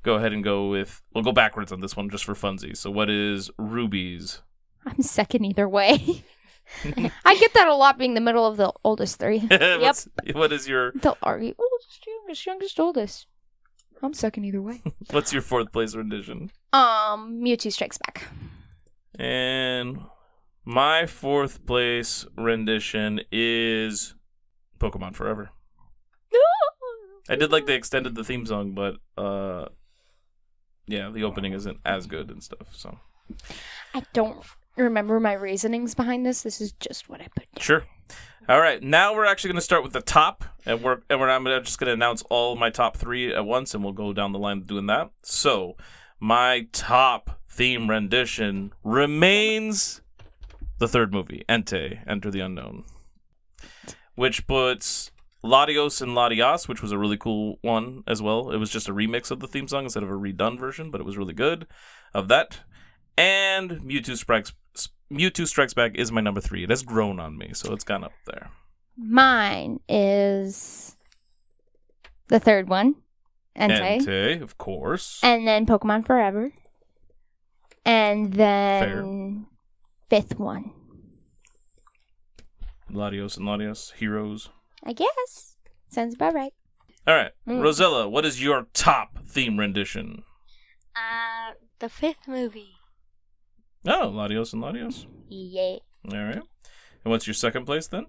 [SPEAKER 2] go ahead and we'll go backwards on this one just for funsies. So what is Ruby's?
[SPEAKER 1] I'm second either way. I get that a lot being the middle of the oldest 3.
[SPEAKER 3] Yep.
[SPEAKER 2] What is your...
[SPEAKER 1] They'll argue, oldest, youngest, oldest. I'm second either way.
[SPEAKER 2] What's your 4th place rendition?
[SPEAKER 1] Mewtwo Strikes Back.
[SPEAKER 2] And my 4th place rendition is Pokemon Forever. I did like they extended the theme song, but the opening isn't as good and stuff. So
[SPEAKER 1] I don't remember my reasonings behind this. This is just what I put down.
[SPEAKER 2] Sure. All right, now we're actually going to start with the top, and I'm just going to announce all my top 3 at once, and we'll go down the line doing that. So my top theme rendition remains the 3rd movie, Entei, Enter the Unknown, which puts Latios and Latias, which was a really cool one as well. It was just a remix of the theme song instead of a redone version, but it was really good of that. And Mewtwo Strikes Back is my number 3. It has grown on me, so it's gone up there.
[SPEAKER 1] Mine is the 3rd one,
[SPEAKER 2] Entei, of course.
[SPEAKER 1] And then Pokemon Forever. And then 5th one.
[SPEAKER 2] Latios and Latias, heroes.
[SPEAKER 1] I guess. Sounds about right.
[SPEAKER 2] All right. Rosella, what is your top theme rendition?
[SPEAKER 3] The 5th movie.
[SPEAKER 2] Oh, Latios and Latios.
[SPEAKER 3] Yeah.
[SPEAKER 2] All right. And what's your 2nd place then?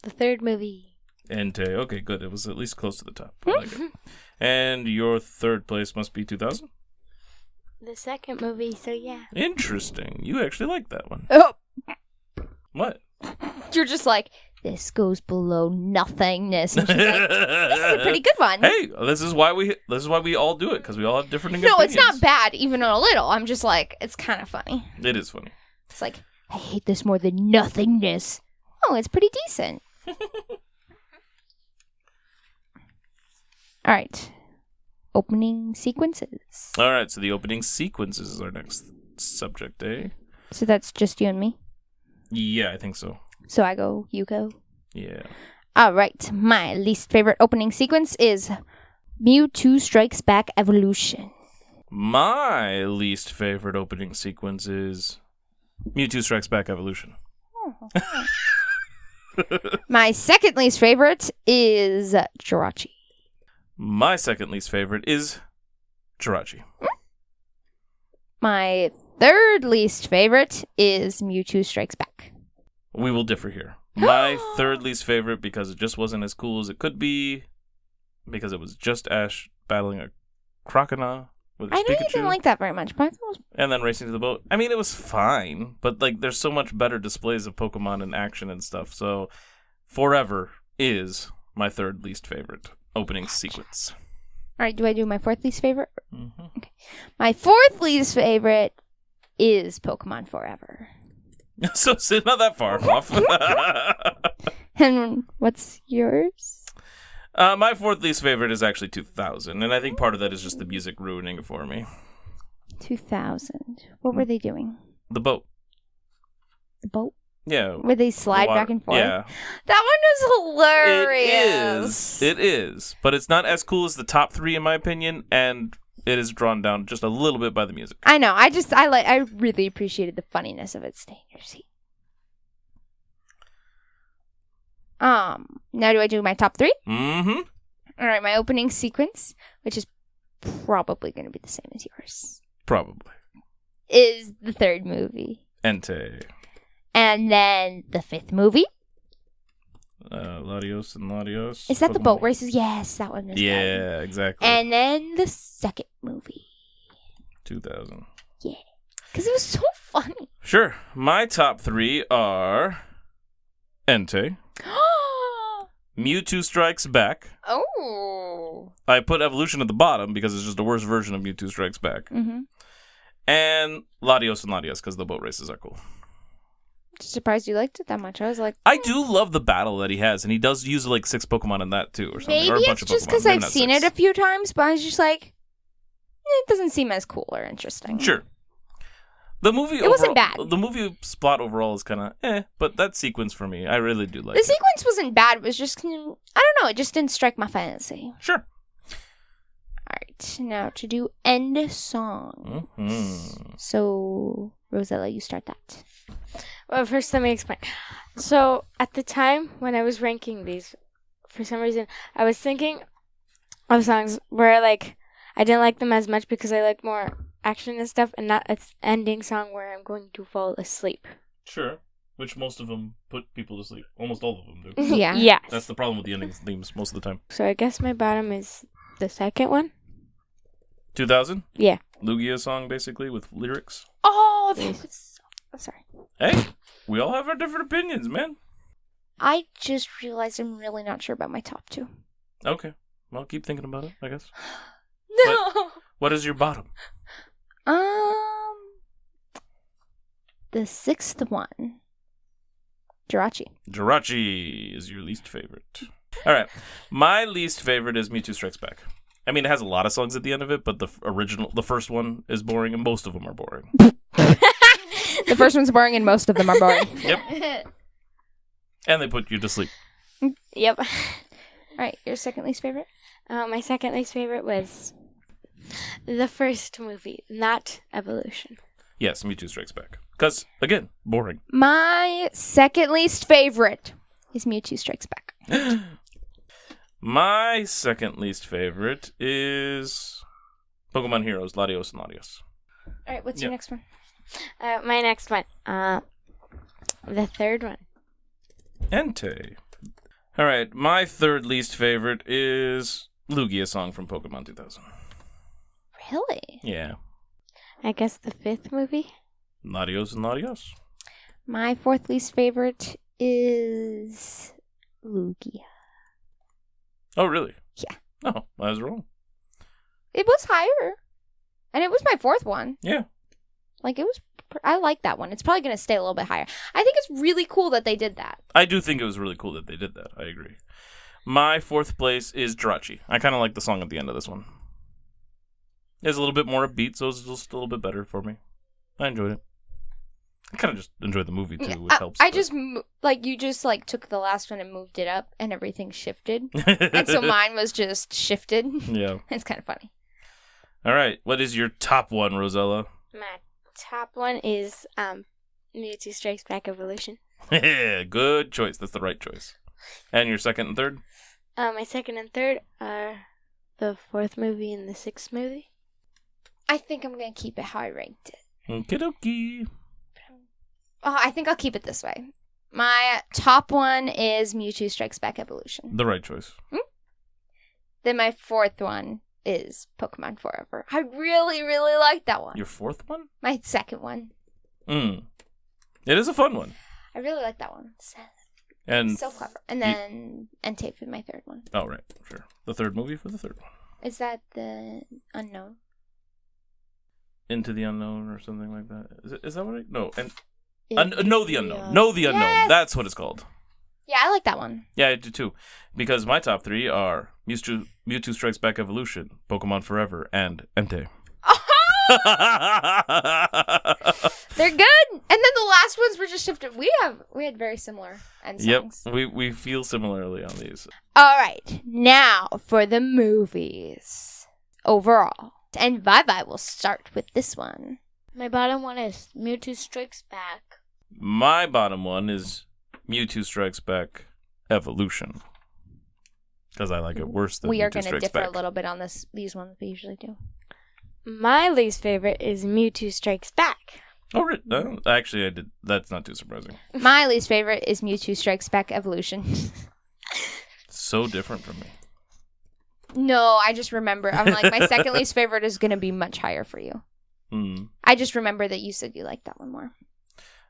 [SPEAKER 3] The 3rd movie.
[SPEAKER 2] Entei. Okay, good. It was at least close to the top. I like it. And your 3rd place must be 2000?
[SPEAKER 3] The 2nd movie, so yeah.
[SPEAKER 2] Interesting. You actually like that one.
[SPEAKER 1] Oh,
[SPEAKER 2] What?
[SPEAKER 1] you're just like, this goes below nothingness. And she's like, this is a pretty good one.
[SPEAKER 2] Hey, this is why we all do it, because we all have different
[SPEAKER 1] No,
[SPEAKER 2] opinions.
[SPEAKER 1] it's not bad, even a little. I'm just like, it's kind of funny.
[SPEAKER 2] It is funny.
[SPEAKER 1] It's like, I hate this more than nothingness. Oh, it's pretty decent. All right. Opening sequences.
[SPEAKER 2] All right, so the opening sequences is our next subject, eh?
[SPEAKER 1] So that's just you and me?
[SPEAKER 2] Yeah, I think so.
[SPEAKER 1] So I go, you go.
[SPEAKER 2] Yeah.
[SPEAKER 1] All right. My least favorite opening sequence is Mewtwo Strikes Back Evolution.
[SPEAKER 2] My least favorite opening sequence is Mewtwo Strikes Back Evolution.
[SPEAKER 1] My second least favorite is Jirachi.
[SPEAKER 2] My second least favorite is Jirachi.
[SPEAKER 1] My third least favorite is Mewtwo Strikes Back.
[SPEAKER 2] We will differ here. My third least favorite, because it just wasn't as cool as it could be, because it was just Ash battling a Crocodile with his
[SPEAKER 1] I know
[SPEAKER 2] Pikachu.
[SPEAKER 1] you didn't like that very much, but I thought it was...
[SPEAKER 2] And then racing to the boat. I mean, it was fine, but like, there's so much better displays of Pokemon in action and stuff. So, Forever is my third least favorite opening sequence.
[SPEAKER 1] All right, do I do my fourth least favorite?
[SPEAKER 2] Mm-hmm.
[SPEAKER 1] Okay. My fourth least favorite is Pokemon Forever.
[SPEAKER 2] So it's not that far off.
[SPEAKER 1] And what's yours?
[SPEAKER 2] My fourth least favorite is actually 2000, and I think part of that is just the music ruining it for me.
[SPEAKER 1] 2000. What were they doing?
[SPEAKER 2] The boat.
[SPEAKER 1] The boat?
[SPEAKER 2] Yeah.
[SPEAKER 1] Where they slide back and forth?
[SPEAKER 2] Yeah.
[SPEAKER 1] That one was hilarious.
[SPEAKER 2] It is. But it's not as cool as the top 3 in my opinion, and it is drawn down just a little bit by the music.
[SPEAKER 1] I know. I really appreciated the funniness of it. Stay in your seat. Now do I do my top 3?
[SPEAKER 2] Mm-hmm.
[SPEAKER 1] All right, my opening sequence, which is probably going to be the same as yours,
[SPEAKER 2] Probably.
[SPEAKER 1] is the third movie.
[SPEAKER 2] Entei.
[SPEAKER 1] And then the 5th movie.
[SPEAKER 2] Latios and Latios.
[SPEAKER 1] Is that the boat races? Yes, that one is.
[SPEAKER 2] Yeah, exactly.
[SPEAKER 1] And then the 2nd movie.
[SPEAKER 2] 2000.
[SPEAKER 1] Yeah. Because it was so funny.
[SPEAKER 2] Sure. My top 3 are Entei, Mewtwo Strikes Back.
[SPEAKER 1] Oh.
[SPEAKER 2] I put Evolution at the bottom because it's just a worse version of Mewtwo Strikes Back.
[SPEAKER 1] Mm-hmm.
[SPEAKER 2] And Latios and Latios because the boat races are cool.
[SPEAKER 1] Surprised you liked it that much. I was like,
[SPEAKER 2] I do love the battle that he has, and he does use like 6 Pokemon in that too, or something.
[SPEAKER 1] maybe
[SPEAKER 2] Or a bunch
[SPEAKER 1] it's
[SPEAKER 2] of
[SPEAKER 1] just
[SPEAKER 2] Pokemon.
[SPEAKER 1] because
[SPEAKER 2] Maybe
[SPEAKER 1] I've
[SPEAKER 2] not
[SPEAKER 1] seen
[SPEAKER 2] 6.
[SPEAKER 1] it a few times, but I was just like, it doesn't seem as cool or interesting.
[SPEAKER 2] Sure. The movie
[SPEAKER 1] It wasn't bad.
[SPEAKER 2] The movie's plot overall is kind of but that sequence for me, I really do like
[SPEAKER 1] The
[SPEAKER 2] it.
[SPEAKER 1] sequence wasn't bad. It was just, I don't know, it just didn't strike my fancy.
[SPEAKER 2] Sure.
[SPEAKER 1] All right, now to do end song.
[SPEAKER 2] Mm-hmm.
[SPEAKER 1] So, Rosella, you start that.
[SPEAKER 3] Well, first let me explain. So, at the time when I was ranking these, for some reason, I was thinking of songs where, like, I didn't like them as much because I like more action and stuff, and not an ending song where I'm going to fall asleep.
[SPEAKER 2] Sure. Which most of them put people to sleep. Almost all of them do.
[SPEAKER 1] Yeah.
[SPEAKER 3] Yes.
[SPEAKER 2] That's the problem with the ending themes most of the time.
[SPEAKER 3] So I guess my bottom is the second one.
[SPEAKER 2] 2000?
[SPEAKER 3] Yeah.
[SPEAKER 2] Lugia song, basically, with lyrics.
[SPEAKER 1] Oh, that was so... I'm sorry.
[SPEAKER 2] Hey, we all have our different opinions, man.
[SPEAKER 1] I just realized I'm really not sure about my top 2.
[SPEAKER 2] Okay. Well, keep thinking about it, I guess.
[SPEAKER 1] No.
[SPEAKER 2] What is your bottom?
[SPEAKER 1] The 6th one. Jirachi.
[SPEAKER 2] Jirachi is your least favorite. All right. My least favorite is Mewtwo Strikes Back. I mean, it has a lot of songs at the end of it, but the first one is boring, and most of them are boring.
[SPEAKER 1] The first one's boring and most of them are boring.
[SPEAKER 2] Yep. And they put you to sleep.
[SPEAKER 3] Yep.
[SPEAKER 1] All right, your second least favorite?
[SPEAKER 3] My second least favorite was the first movie, not Evolution.
[SPEAKER 2] Yes, Mewtwo Strikes Back. Because, again, boring.
[SPEAKER 1] My second least favorite is Mewtwo Strikes Back.
[SPEAKER 2] My second least favorite is Pokemon Heroes, Latios and Latios.
[SPEAKER 1] All right, what's your next one?
[SPEAKER 3] My next one. The third one.
[SPEAKER 2] Entei. All right, my third least favorite is Lugia song from Pokemon 2000.
[SPEAKER 1] Really?
[SPEAKER 2] Yeah.
[SPEAKER 3] I guess the 5th movie.
[SPEAKER 2] Latios and Latios.
[SPEAKER 1] My fourth least favorite is Lugia.
[SPEAKER 2] Oh, really?
[SPEAKER 1] Yeah.
[SPEAKER 2] Oh, I was wrong.
[SPEAKER 1] It was higher. And it was my fourth one.
[SPEAKER 2] Yeah.
[SPEAKER 1] Like, it was... I like that one. It's probably going to stay a little bit higher. I think it's really cool that they did that.
[SPEAKER 2] I do think it was really cool that they did that. I agree. My fourth place is Jirachi. I kind of like the song at the end of this one. It's a little bit more upbeat, so it's just a little bit better for me. I enjoyed it. I kind of just enjoyed the movie, too, which helps.
[SPEAKER 1] I just, you just, took the last one and moved it up, and everything shifted. And so mine was just shifted.
[SPEAKER 2] Yeah.
[SPEAKER 1] It's kind of funny.
[SPEAKER 2] All right. What is your top one, Rosella?
[SPEAKER 3] My top one is Mewtwo Strikes Back Evolution.
[SPEAKER 2] Good choice. That's the right choice. And your second and third?
[SPEAKER 3] My second and third are the 4th movie and the 6th movie.
[SPEAKER 1] I think I'm going to keep it how I ranked it.
[SPEAKER 2] Okie dokie.
[SPEAKER 1] Oh, I think I'll keep it this way. My top one is Mewtwo Strikes Back Evolution.
[SPEAKER 2] The right choice.
[SPEAKER 1] Then my fourth one is Pokemon Forever. I really, really like that one.
[SPEAKER 2] Your fourth one?
[SPEAKER 1] My second one.
[SPEAKER 2] It is a fun one.
[SPEAKER 1] I really like that one.
[SPEAKER 2] And
[SPEAKER 1] so clever. And then Entei for my third one.
[SPEAKER 2] Oh, right. Sure. The third movie for the third one.
[SPEAKER 1] Is that the Unknown?
[SPEAKER 2] Into the Unknown or something like that. Is that what No. Know the Unknown. Know the Unknown.
[SPEAKER 1] Yes!
[SPEAKER 2] That's what it's called.
[SPEAKER 1] Yeah, I like that one.
[SPEAKER 2] Yeah, I do too. Because my top 3 are Mewtwo Strikes Back Evolution, Pokemon Forever, and Entei.
[SPEAKER 1] They're good. And then the last ones were just shifted. We had very similar end songs.
[SPEAKER 2] Yep, we feel similarly on these.
[SPEAKER 1] All right, now for the movies overall. And Vi-Vi will start with this one.
[SPEAKER 4] My bottom one is Mewtwo Strikes Back.
[SPEAKER 2] My bottom one is Mewtwo Strikes Back Evolution. Because I like it worse than
[SPEAKER 1] We are
[SPEAKER 2] Mewtwo
[SPEAKER 1] going to
[SPEAKER 2] Strikes
[SPEAKER 1] differ
[SPEAKER 2] Back.
[SPEAKER 1] a little bit on these ones we usually do.
[SPEAKER 3] My least favorite is Mewtwo Strikes Back.
[SPEAKER 2] Oh, actually, I did. That's not too surprising.
[SPEAKER 1] My least favorite is Mewtwo Strikes Back Evolution.
[SPEAKER 2] So different from me.
[SPEAKER 1] No, I just remember. I'm like, my second least favorite is going to be much higher for you. I just remember that you said you liked that one more.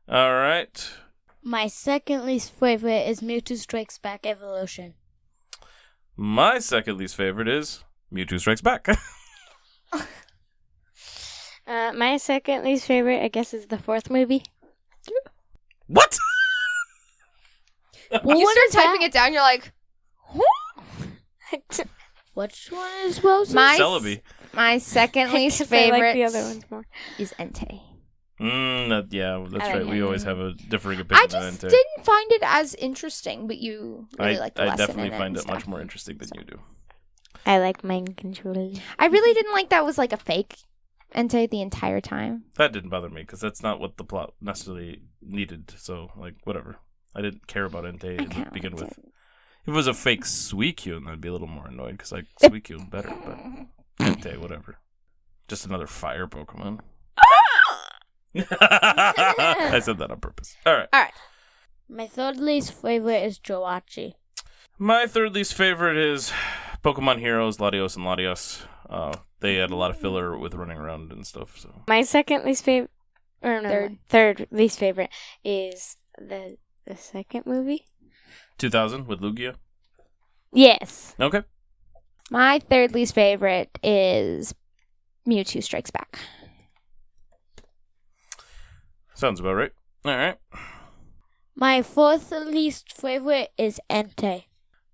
[SPEAKER 2] All right.
[SPEAKER 4] My second least favorite is Mewtwo Strikes Back Evolution.
[SPEAKER 2] My second least favorite is Mewtwo Strikes Back.
[SPEAKER 3] My second least favorite, I guess, is the fourth movie.
[SPEAKER 2] What?
[SPEAKER 4] Well,
[SPEAKER 1] You
[SPEAKER 4] what
[SPEAKER 1] start
[SPEAKER 4] is that?
[SPEAKER 1] typing it down, you're like,
[SPEAKER 4] Which one is Rosie?
[SPEAKER 2] Celebi.
[SPEAKER 1] my second least
[SPEAKER 3] 'Cause I like
[SPEAKER 1] favorite
[SPEAKER 3] the other ones more.
[SPEAKER 1] is Entei.
[SPEAKER 2] Yeah, that's
[SPEAKER 1] I
[SPEAKER 2] right.
[SPEAKER 1] like
[SPEAKER 2] We
[SPEAKER 1] it.
[SPEAKER 2] always have a differing opinion
[SPEAKER 1] I
[SPEAKER 2] on
[SPEAKER 1] just
[SPEAKER 2] Entei.
[SPEAKER 1] didn't find it as interesting, but you really like the
[SPEAKER 2] I
[SPEAKER 1] lesson
[SPEAKER 2] definitely
[SPEAKER 1] in it
[SPEAKER 2] find
[SPEAKER 1] and
[SPEAKER 2] it much
[SPEAKER 1] stuff.
[SPEAKER 2] more interesting than you do.
[SPEAKER 3] I like mind control.
[SPEAKER 1] I really didn't like that was like a fake Entei the entire time.
[SPEAKER 2] That didn't bother me because that's not what the plot necessarily needed. So, like, whatever. I didn't care about Entei
[SPEAKER 1] I
[SPEAKER 2] to
[SPEAKER 1] kinda
[SPEAKER 2] begin
[SPEAKER 1] liked
[SPEAKER 2] with.
[SPEAKER 1] it.
[SPEAKER 2] If it was a fake Suicune, I'd be a little more annoyed because I like Suicune better. But Entei, whatever. Just another fire Pokemon. I said that on purpose. All right.
[SPEAKER 4] My third least favorite is Jirachi.
[SPEAKER 2] My third least favorite is Pokemon Heroes, Latios and Latias. They had a lot of filler with running around and stuff. So
[SPEAKER 3] My second least favorite, or no, third least favorite is the second movie.
[SPEAKER 2] 2000 with Lugia.
[SPEAKER 3] Yes.
[SPEAKER 2] Okay.
[SPEAKER 1] My third least favorite is Mewtwo Strikes Back.
[SPEAKER 2] Sounds about right. All right.
[SPEAKER 4] My fourth least favorite is Entei.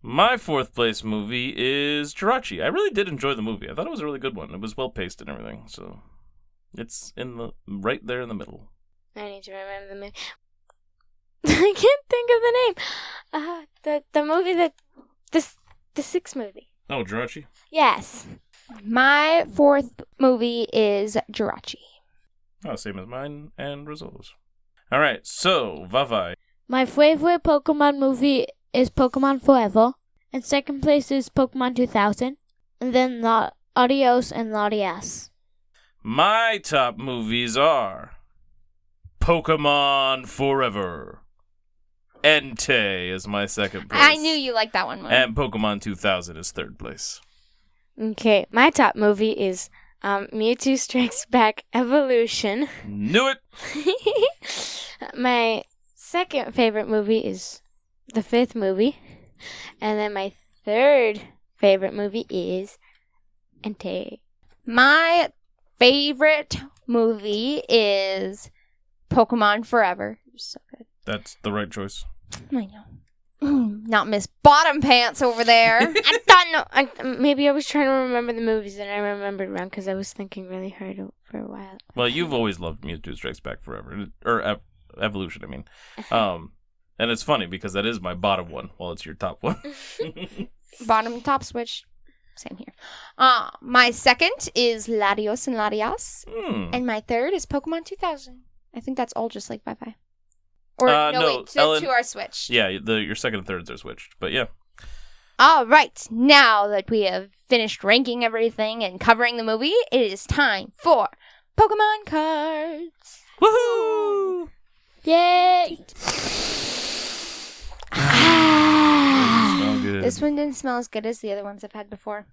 [SPEAKER 2] My fourth place movie is Jirachi. I really did enjoy the movie. I thought it was a really good one. It was well paced and everything. So it's right there in the middle.
[SPEAKER 3] I need to remember the movie. I can't think of the name. The movie that the sixth movie.
[SPEAKER 2] Oh, Jirachi.
[SPEAKER 3] Yes.
[SPEAKER 1] My fourth movie is Jirachi.
[SPEAKER 2] Oh, same as mine and Rosella's. All right. So Vi-Vi.
[SPEAKER 4] My favorite Pokemon movie is Pokemon Forever. And second place is Pokemon 2000. And then Adios and Latias.
[SPEAKER 2] My top movies are Pokemon Forever. Entei is my second place.
[SPEAKER 1] I knew you liked that one more.
[SPEAKER 2] And Pokemon 2000 is third place.
[SPEAKER 3] Okay, my top movie is Mewtwo Strikes Back Evolution.
[SPEAKER 2] Knew it.
[SPEAKER 3] My second favorite movie is the fifth movie. And then my third favorite movie is Entei.
[SPEAKER 1] My favorite movie is Pokemon Forever. So good.
[SPEAKER 2] That's the right choice.
[SPEAKER 1] I know. Not Miss Bottom Pants over there.
[SPEAKER 3] I don't know. Maybe I was trying to remember the movies and I remembered wrong because I was thinking really hard for a while.
[SPEAKER 2] Well, you've always loved Mewtwo Strikes Back Forever. Or Evolution, I mean. And it's funny because that is my bottom one while it's your top one.
[SPEAKER 1] Bottom top switch. Same here. My second is Latios and Latias. And my third is Pokemon 2000. I think that's all just like Vi-Vi. Or no, wait, the two are switched.
[SPEAKER 2] Yeah, your second and thirds are switched. But yeah.
[SPEAKER 1] All right, now that we have finished ranking everything and covering the movie, it is time for Pokemon cards.
[SPEAKER 2] Woohoo!
[SPEAKER 4] Yay!
[SPEAKER 2] Smell good.
[SPEAKER 1] This one didn't smell as good as the other ones I've had before.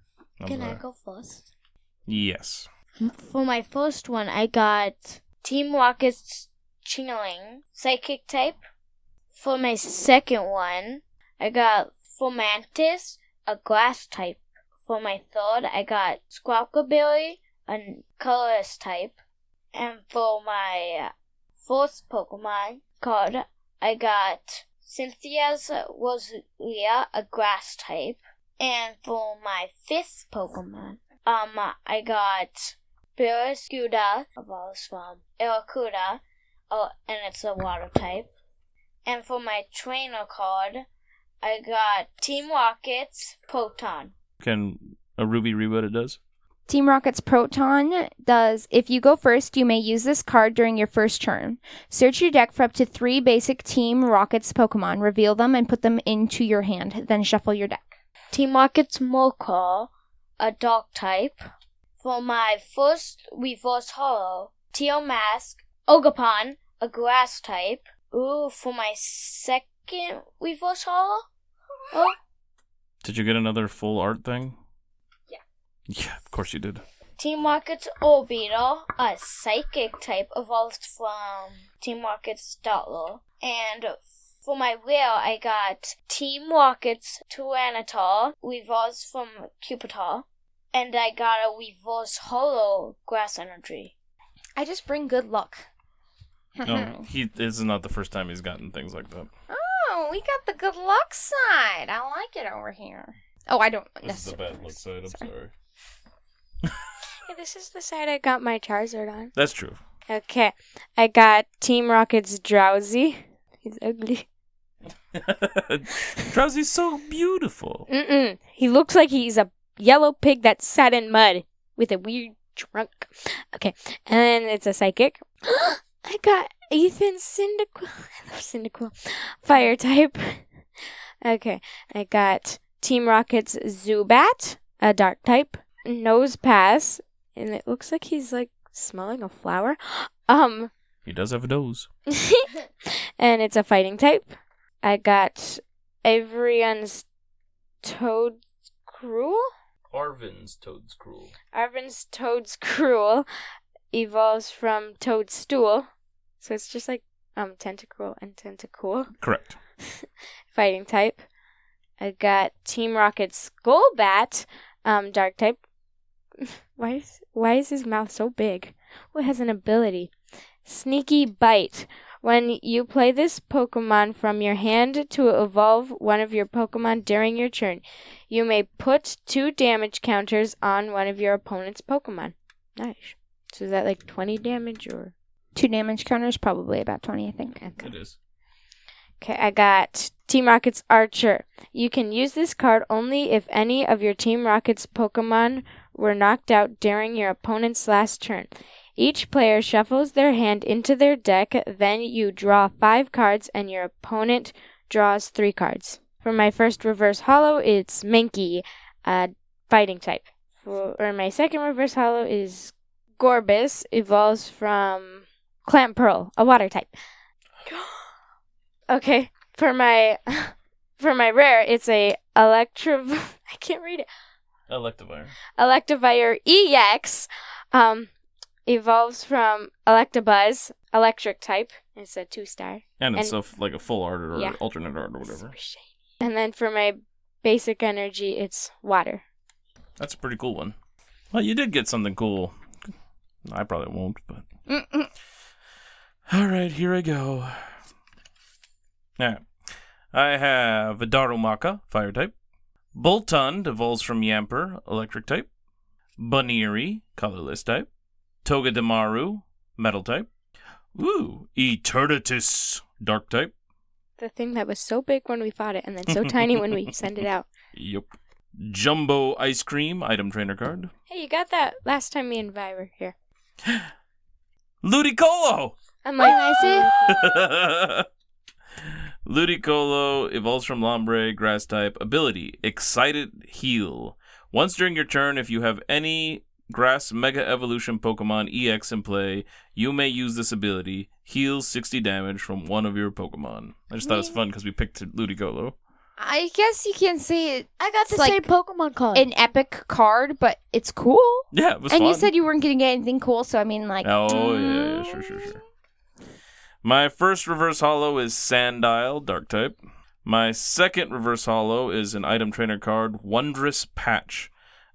[SPEAKER 4] Can I go first?
[SPEAKER 2] Yes.
[SPEAKER 4] For my first one, I got Team Rocket's Chingling, Psychic type. For my second one, I got Fomantis, a Grass type. For my third, I got Squawkaberry, a Colorless type. And for my fourth Pokemon card, I got Cynthia's Rosalia, a grass type. And for my fifth Pokemon, I got Barraskewda, evolves from Arrokuda, and it's a water type. And for my trainer card, I got Team Rocket's Proton.
[SPEAKER 2] Can a Ruby read what it does?
[SPEAKER 1] Team Rocket's Proton does, if you go first, you may use this card during your first turn. Search your deck for up to 3 basic Team Rocket's Pokemon, reveal them, and put them into your hand. Then shuffle your deck.
[SPEAKER 4] Team Rocket's Mokol, a dog type. For my first reverse holo, Teal Mask, Ogerpon, a grass type. Ooh, for my second reverse holo? Oh.
[SPEAKER 2] Did you get another full art thing?
[SPEAKER 4] Yeah.
[SPEAKER 2] Yeah, of course you did.
[SPEAKER 4] Team Rocket's Orbeetle, a psychic type, evolves from Team Rocket's Stoutler. And for my rare, I got Team Rocket's Tyranitar, evolves from Cupitar. And I got a reverse holo Grass Energy.
[SPEAKER 1] I just bring good luck.
[SPEAKER 2] No, this is not the first time he's gotten things like that.
[SPEAKER 1] Oh, we got the good luck side. I like it over here. Oh, I don't
[SPEAKER 2] This is the bad luck side, I'm sorry.
[SPEAKER 3] Hey, this is the side I got my Charizard on.
[SPEAKER 2] That's true.
[SPEAKER 3] Okay. I got Team Rocket's Drowsy. He's ugly.
[SPEAKER 2] Drowsy's so beautiful.
[SPEAKER 3] He looks like he's a yellow pig that sat in mud with a weird trunk. Okay. And then it's a psychic. I got Ethan Cyndaquil. I love Cyndaquil. Fire type. Okay. I got Team Rocket's Zubat, a dark type. Nose Pass. And it looks like he's like smelling a flower.
[SPEAKER 2] He does have a nose.
[SPEAKER 3] And it's a fighting type. I got Averyon's Toadcruel.
[SPEAKER 2] Arvin's Toadcruel.
[SPEAKER 3] Arvin's Toadcruel evolves from Toadstool. So it's just like Tentacruel and Tentacool.
[SPEAKER 2] Correct.
[SPEAKER 3] Fighting type. I got Team Rocket's Golbat, dark type. Why is his mouth so big? Well, it has an ability. Sneaky Bite. When you play this Pokemon from your hand to evolve one of your Pokemon during your turn, you may put 2 damage counters on one of your opponent's Pokemon. Nice. So is that like 20 damage or?
[SPEAKER 1] 2 damage counters, probably about 20, I think.
[SPEAKER 3] Okay.
[SPEAKER 2] It is.
[SPEAKER 3] Okay, I got Team Rocket's Archer. You can use this card only if any of your Team Rocket's Pokemon were knocked out during your opponent's last turn. Each player shuffles their hand into their deck, then you draw 5 cards and your opponent draws 3 cards. For my first reverse holo, it's Mankey, fighting type. For my second reverse holo is Gorbis, evolves from Clamperl, a water type. Okay, for my rare, it's a I can't read it. Electivire EX, evolves from Electabuzz, electric type. It's a 2-star.
[SPEAKER 2] And it's like a full art or
[SPEAKER 3] yeah.
[SPEAKER 2] alternate art or whatever.
[SPEAKER 3] Super shiny. And then for my basic energy, it's water.
[SPEAKER 2] That's a pretty cool one. Well, you did get something cool. I probably won't, but... All right, here I go. Now, I have Darumaka, fire type. Boltund evolves from Yamper, electric type. Bunnery, colorless type. Togedemaru, metal type. Ooh, Eternatus, dark type.
[SPEAKER 3] The thing that was so big when we fought it and then so tiny when we sent it out.
[SPEAKER 2] Yep. Jumbo Ice Cream, item trainer card.
[SPEAKER 3] Hey, you got that last time me and Vi were here.
[SPEAKER 2] Ludicolo!
[SPEAKER 3] I'm like,
[SPEAKER 1] I
[SPEAKER 2] Ludicolo evolves from Lombre, grass type. Ability, Excited Heal. Once during your turn, if you have any Grass Mega Evolution Pokemon EX in play, you may use this ability. Heals 60 damage from one of your Pokemon. I just thought it was fun because we picked Ludicolo.
[SPEAKER 1] I guess you can say it.
[SPEAKER 4] I got the
[SPEAKER 1] It's
[SPEAKER 4] same Pokemon card.
[SPEAKER 1] An epic card, but it's cool.
[SPEAKER 2] Yeah, it was
[SPEAKER 1] And
[SPEAKER 2] fun.
[SPEAKER 1] you said you weren't going to get anything cool, so I mean, like...
[SPEAKER 2] Oh, yeah, sure. My first reverse holo is Sandile, dark type. My second reverse holo is an item trainer card, Wondrous Patch.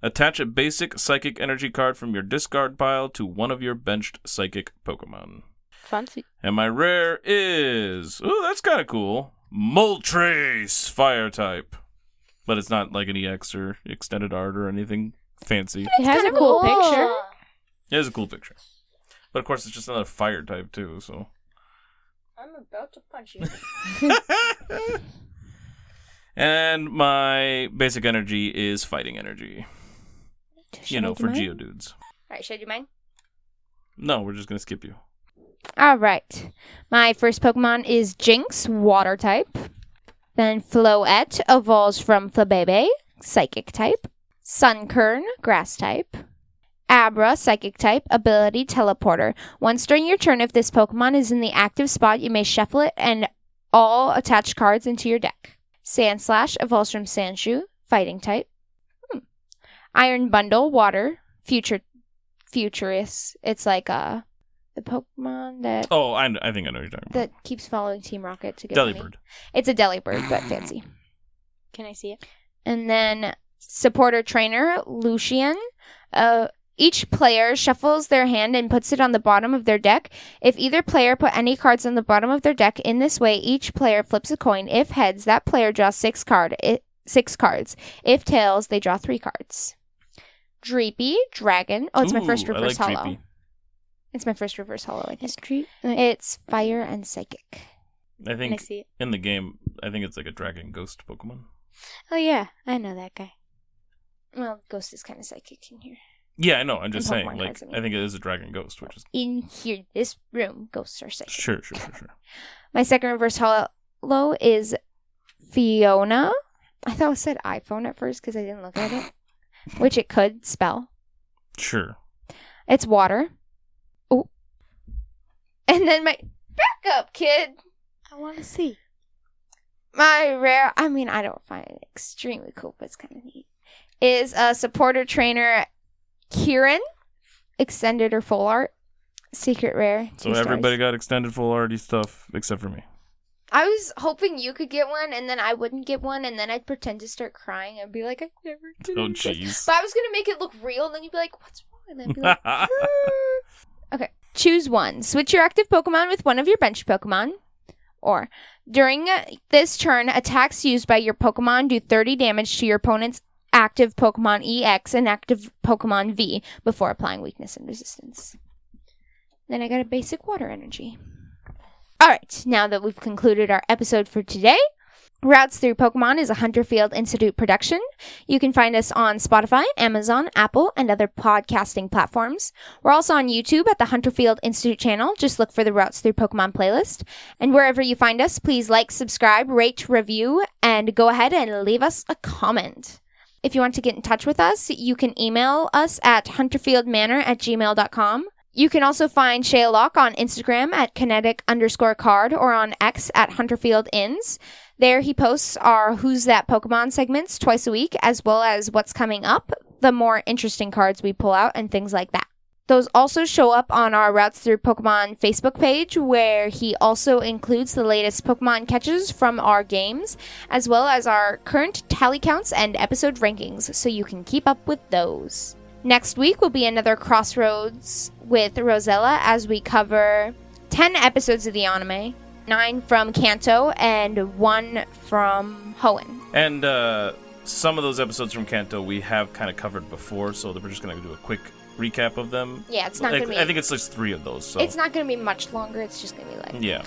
[SPEAKER 2] Attach a basic psychic energy card from your discard pile to one of your benched psychic Pokemon.
[SPEAKER 3] Fancy.
[SPEAKER 2] And my rare is... Ooh, that's kind of cool. Moltres, fire type. But it's not like an EX or extended art or anything fancy.
[SPEAKER 3] It has a cool picture.
[SPEAKER 2] It is a cool picture. But of course, it's just another fire type, too, so...
[SPEAKER 4] I'm about to punch you.
[SPEAKER 2] And my basic energy is fighting energy.
[SPEAKER 1] Should I do
[SPEAKER 2] for
[SPEAKER 1] mine?
[SPEAKER 2] Geodudes.
[SPEAKER 1] Alright, should I do mine?
[SPEAKER 2] No, we're just going to skip you.
[SPEAKER 1] Alright. My first Pokemon is Jinx, water type. Then Floette evolves from Flabebe, psychic type. Sunkern, grass type. Abra, psychic type, ability teleporter. Once during your turn, if this Pokemon is in the active spot, you may shuffle it and all attached cards into your deck. Sandslash evolves from Sandshoe, fighting type. Iron Bundle, water, futurist. It's like the Pokemon that
[SPEAKER 2] Oh, I think I know what you're talking about.
[SPEAKER 1] that keeps following Team Rocket to get money.
[SPEAKER 2] Delibird.
[SPEAKER 1] It's a Delibird, but fancy.
[SPEAKER 3] Can I see it?
[SPEAKER 1] And then supporter trainer, Lucian. Each player shuffles their hand and puts it on the bottom of their deck. If either player put any cards on the bottom of their deck in this way, each player flips a coin. If heads, that player draws 6 cards. If tails, they draw 3 cards. Dreepy, dragon. Oh, it's my first reverse
[SPEAKER 2] I like
[SPEAKER 1] holo.
[SPEAKER 2] Dreepy.
[SPEAKER 1] It's my first reverse holo, I think. It's fire and psychic.
[SPEAKER 2] I
[SPEAKER 3] Can I
[SPEAKER 2] think
[SPEAKER 3] see it?
[SPEAKER 2] in the game, I think it's like a dragon ghost Pokemon.
[SPEAKER 3] Oh, yeah. I know that guy.
[SPEAKER 1] Well, Ghost is kind of psychic in here.
[SPEAKER 2] Yeah, I know. I'm just
[SPEAKER 1] In
[SPEAKER 2] saying.
[SPEAKER 1] Pokemon
[SPEAKER 2] Like,
[SPEAKER 1] cards, I mean.
[SPEAKER 2] I think it is a dragon ghost, which is
[SPEAKER 1] In here, this room, ghosts are psychic.
[SPEAKER 2] sure.
[SPEAKER 1] My second reverse holo is Fiona. I thought it said iPhone at first because I didn't look at it, which it could spell.
[SPEAKER 2] Sure.
[SPEAKER 1] It's water. Oh. And then my backup kid.
[SPEAKER 3] I want to see.
[SPEAKER 1] My rare, I mean, I don't find it extremely cool, but it's kind of neat, is a supporter trainer, Kieran, extended or full art, secret rare.
[SPEAKER 2] So
[SPEAKER 1] 2
[SPEAKER 2] everybody
[SPEAKER 1] stars.
[SPEAKER 2] got extended full arty stuff except for me.
[SPEAKER 1] I was hoping you could get one, and then I wouldn't get one, and then I'd pretend to start crying and be like, I never did.
[SPEAKER 2] Oh,
[SPEAKER 1] this."
[SPEAKER 2] jeez.
[SPEAKER 1] But I was gonna make it look real, and then you'd be like, what's wrong? And then I'd be like, okay. Choose one. Switch your active Pokemon with one of your bench Pokemon. Or, during this turn, attacks used by your Pokemon do 30 damage to your opponent's active Pokemon EX and active Pokemon V before applying weakness and resistance. Then I got a basic water energy. Alright, now that we've concluded our episode for today, Routes Through Pokemon is a Hunterfield Institute production. You can find us on Spotify, Amazon, Apple, and other podcasting platforms. We're also on YouTube at the Hunterfield Institute channel. Just look for the Routes Through Pokemon playlist. And wherever you find us, please like, subscribe, rate, review, and go ahead and leave us a comment. If you want to get in touch with us, you can email us at hunterfieldmanor@gmail.com. You can also find Shea Locke on Instagram at kinetic_card or on X at HunterfieldIns. There he posts our Who's That Pokemon segments twice a week, as well as what's coming up, the more interesting cards we pull out, and things like that. Those also show up on our Routes Through Pokemon Facebook page, where he also includes the latest Pokemon catches from our games, as well as our current tally counts and episode rankings, so you can keep up with those. Next week will be another Crossroads with Rosella as we cover 10 episodes of the anime, 9 from Kanto, and 1 from Hoenn.
[SPEAKER 2] And some of those episodes from Kanto we have kind of covered before, so we're just going to do a quick recap of them.
[SPEAKER 1] Yeah, it's not going to be...
[SPEAKER 2] I think it's just 3 of those. So.
[SPEAKER 1] It's not going to be much longer, it's just going to be like...
[SPEAKER 2] Yeah.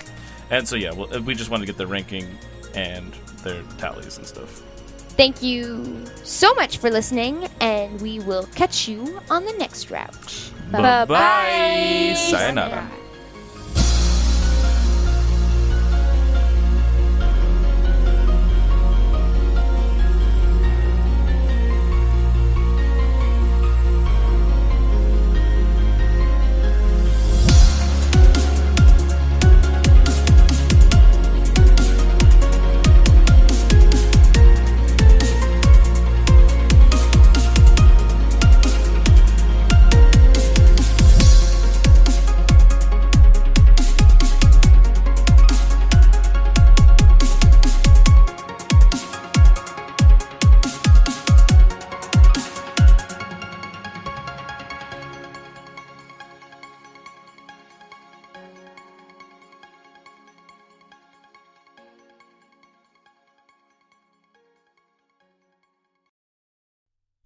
[SPEAKER 2] And so, yeah, we just wanted to get their ranking and their tallies and stuff.
[SPEAKER 1] Thank you so much for listening, and we will catch you on the next route.
[SPEAKER 2] Bye-bye. Sayonara.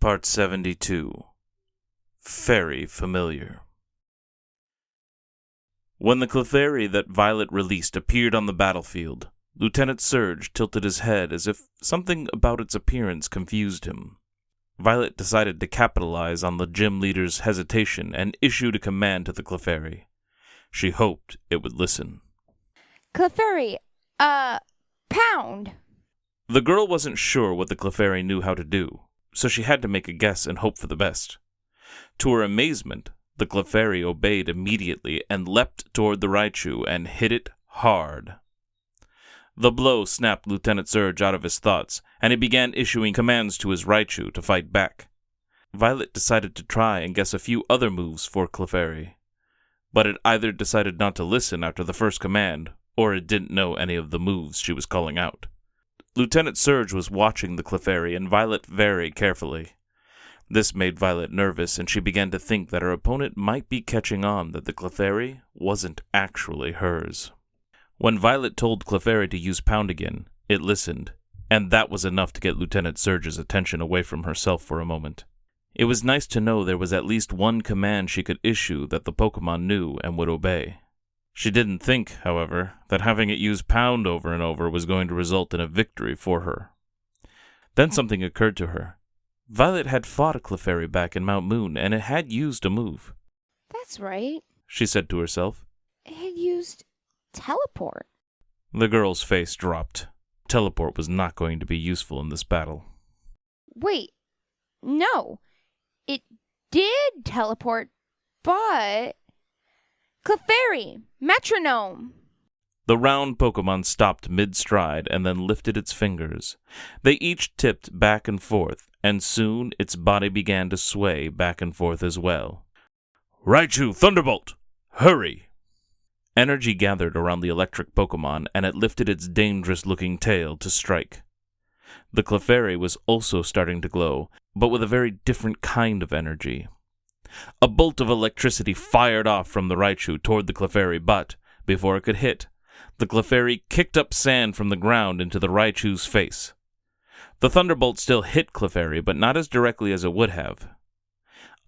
[SPEAKER 2] Part 72. Very familiar. When the Clefairy that Violet released appeared on the battlefield, Lieutenant Surge tilted his head as if something about its appearance confused him. Violet decided to capitalize on the gym leader's hesitation and issued a command to the Clefairy. She hoped it would listen.
[SPEAKER 1] Clefairy, pound.
[SPEAKER 2] The girl wasn't sure what the Clefairy knew how to do, so she had to make a guess and hope for the best. To her amazement, the Clefairy obeyed immediately and leapt toward the Raichu and hit it hard. The blow snapped Lieutenant Surge out of his thoughts, and he began issuing commands to his Raichu to fight back. Violet decided to try and guess a few other moves for Clefairy, but it either decided not to listen after the first command, or it didn't know any of the moves she was calling out. Lieutenant Surge was watching the Clefairy and Violet very carefully. This made Violet nervous, and she began to think that her opponent might be catching on that the Clefairy wasn't actually hers. When Violet told Clefairy to use Pound again, it listened, and that was enough to get Lieutenant Surge's attention away from herself for a moment. It was nice to know there was at least one command she could issue that the Pokémon knew and would obey. She didn't think, however, that having it use Pound over and over was going to result in a victory for her. Then something occurred to her. Violet had fought a Clefairy back in Mount Moon, and it had used a move.
[SPEAKER 1] That's right.
[SPEAKER 2] She said to herself.
[SPEAKER 1] It had used teleport.
[SPEAKER 2] The girl's face dropped. Teleport was not going to be useful in this battle.
[SPEAKER 1] Wait, no. It did teleport, but... Clefairy, metronome.
[SPEAKER 2] The round Pokémon stopped mid-stride and then lifted its fingers. They each tipped back and forth, and soon its body began to sway back and forth as well. Raichu, Thunderbolt! Hurry! Energy gathered around the electric Pokémon, and it lifted its dangerous-looking tail to strike. The Clefairy was also starting to glow, but with a very different kind of energy. A bolt of electricity fired off from the Raichu toward the Clefairy, but, before it could hit, the Clefairy kicked up sand from the ground into the Raichu's face. The Thunderbolt still hit Clefairy, but not as directly as it would have.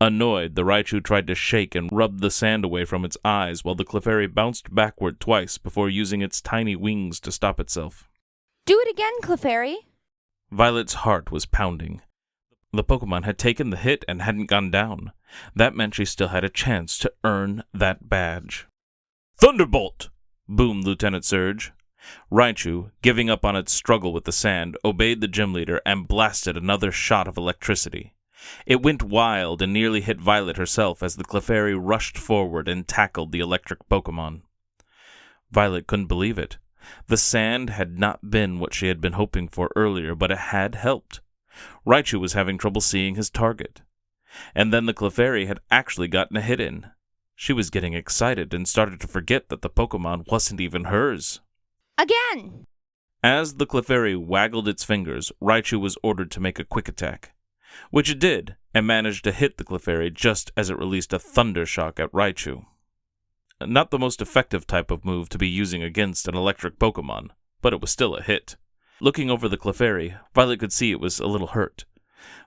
[SPEAKER 2] Annoyed, the Raichu tried to shake and rub the sand away from its eyes while the Clefairy bounced backward twice before using its tiny wings to stop itself.
[SPEAKER 1] Do it again, Clefairy.
[SPEAKER 2] Violet's heart was pounding. The Pokémon had taken the hit and hadn't gone down. That meant she still had a chance to earn that badge. Thunderbolt! Boomed Lieutenant Surge. Raichu, giving up on its struggle with the sand, obeyed the gym leader and blasted another shot of electricity. It went wild and nearly hit Violet herself as the Clefairy rushed forward and tackled the electric Pokémon. Violet couldn't believe it. The sand had not been what she had been hoping for earlier, but it had helped. Raichu was having trouble seeing his target. And then the Clefairy had actually gotten a hit in. She was getting excited and started to forget that the Pokémon wasn't even hers.
[SPEAKER 1] Again!
[SPEAKER 2] As the Clefairy waggled its fingers, Raichu was ordered to make a quick attack, which it did, and managed to hit the Clefairy just as it released a thunder shock at Raichu. Not the most effective type of move to be using against an electric Pokémon, but it was still a hit. Looking over the Clefairy, Violet could see it was a little hurt.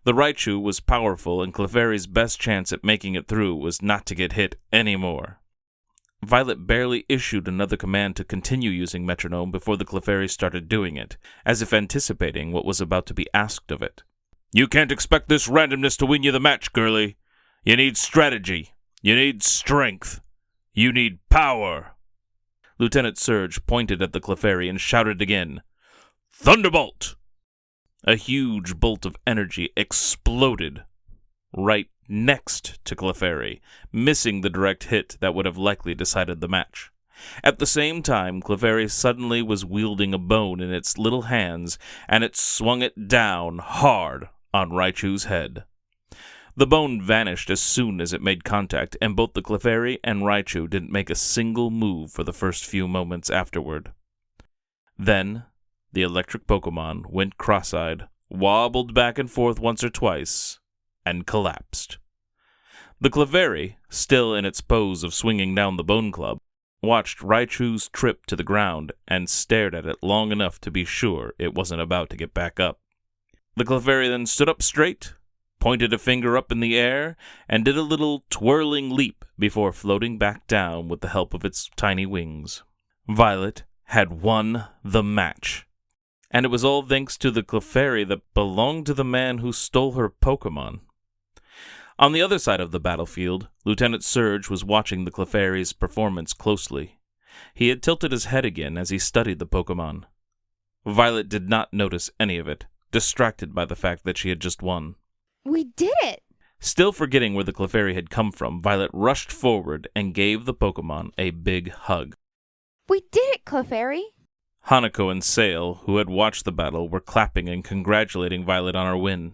[SPEAKER 2] The Raichu was powerful, and Clefairy's best chance at making it through was not to get hit anymore. Violet barely issued another command to continue using Metronome before the Clefairy started doing it, as if anticipating what was about to be asked of it. You can't expect this randomness to win you the match, girlie. You need strategy. You need strength. You need power. Lieutenant Surge pointed at the Clefairy and shouted again, Thunderbolt! A huge bolt of energy exploded right next to Clefairy, missing the direct hit that would have likely decided the match. At the same time, Clefairy suddenly was wielding a bone in its little hands, and it swung it down hard on Raichu's head. The bone vanished as soon as it made contact, and both the Clefairy and Raichu didn't make a single move for the first few moments afterward. Then, the electric Pokémon went cross-eyed, wobbled back and forth once or twice, and collapsed. The Clefairy, still in its pose of swinging down the bone club, watched Raichu's trip to the ground and stared at it long enough to be sure it wasn't about to get back up. The Clefairy then stood up straight pointed a finger up in the air, and did a little twirling leap before floating back down with the help of its tiny wings. Violet had won the match. And it was all thanks to the Clefairy that belonged to the man who stole her Pokemon. On the other side of the battlefield, Lieutenant Surge was watching the Clefairy's performance closely. He had tilted his head again as he studied the Pokemon. Violet did not notice any of it, distracted by the fact that she had just won.
[SPEAKER 1] We did it!
[SPEAKER 2] Still forgetting where the Clefairy had come from, Violet rushed forward and gave the Pokemon a big hug.
[SPEAKER 1] We did it, Clefairy!
[SPEAKER 2] Hanako and Sail, who had watched the battle, were clapping and congratulating Violet on her win.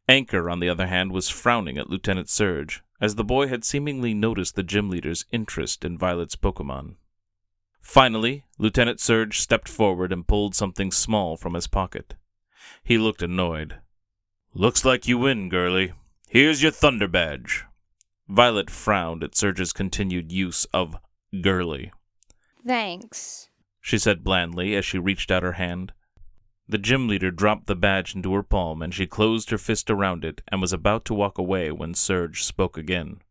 [SPEAKER 2] Anchor, on the other hand, was frowning at Lieutenant Surge, as the boy had seemingly noticed the gym leader's interest in Violet's Pokemon. Finally, Lieutenant Surge stepped forward and pulled something small from his pocket. He looked annoyed. "Looks like you win, girlie. Here's your Thunder Badge." Violet frowned at Surge's continued use of girlie.
[SPEAKER 1] Thanks,
[SPEAKER 2] she said blandly as she reached out her hand. The gym leader dropped the badge into her palm, and she closed her fist around it and was about to walk away when Surge spoke again.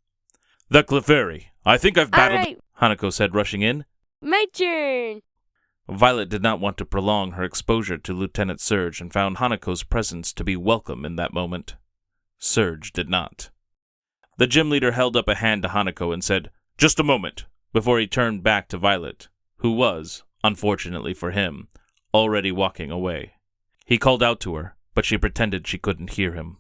[SPEAKER 2] "The Clefairy, I think I've battled—"
[SPEAKER 3] All right.
[SPEAKER 2] Hanako said, rushing in.
[SPEAKER 3] My turn!
[SPEAKER 2] Violet did not want to prolong her exposure to Lieutenant Surge and found Hanako's presence to be welcome in that moment. Surge did not. The gym leader held up a hand to Hanako and said, "Just a moment," before he turned back to Violet, who was, unfortunately for him, already walking away. He called out to her, but she pretended she couldn't hear him.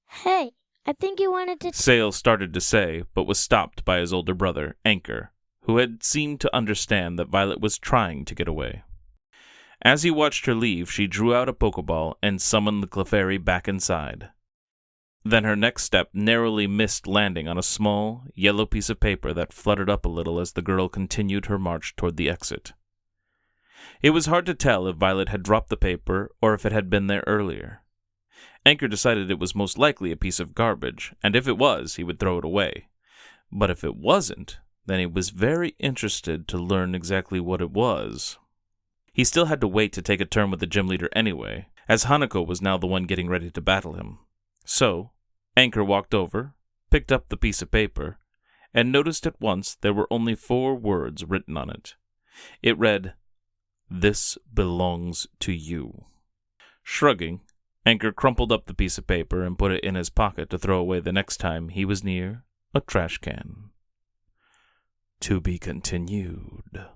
[SPEAKER 4] Hey, I think you wanted to...
[SPEAKER 2] Sail started to say, but was stopped by his older brother, Anchor, who had seemed to understand that Violet was trying to get away. As he watched her leave, she drew out a Pokeball and summoned the Clefairy back inside. Then her next step narrowly missed landing on a small, yellow piece of paper that fluttered up a little as the girl continued her march toward the exit. It was hard to tell if Violet had dropped the paper or if it had been there earlier. Anchor decided it was most likely a piece of garbage, and if it was, he would throw it away. But if it wasn't, then he was very interested to learn exactly what it was. He still had to wait to take a turn with the gym leader anyway, as Hanako was now the one getting ready to battle him. So, Anchor walked over, picked up the piece of paper, and noticed at once there were only 4 words written on it. It read, "This belongs to you." Shrugging, Anchor crumpled up the piece of paper and put it in his pocket to throw away the next time he was near a trash can. To be continued.